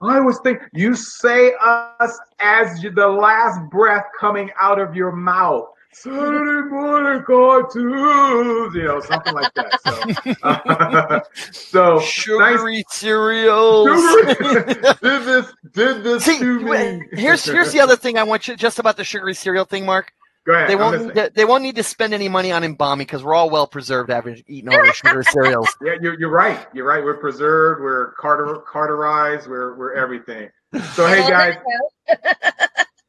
always think you say us as the last breath coming out of your mouth. Saturday Morning Cartoons, something like that. So sugary cereals. Did this to me. Here's the other thing I want you, just about the sugary cereal thing, Mark. Go ahead. They won't need to spend any money on embalming because we're all well preserved having eaten all the sugar cereals. Yeah, you're right. You're right. We're preserved. We're carterized. We're everything. So hey guys,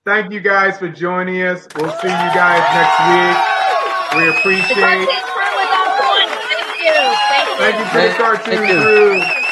thank you guys for joining us. We'll see you guys next week. We appreciate it. Thank you. Thank you to the Cartoon Krew.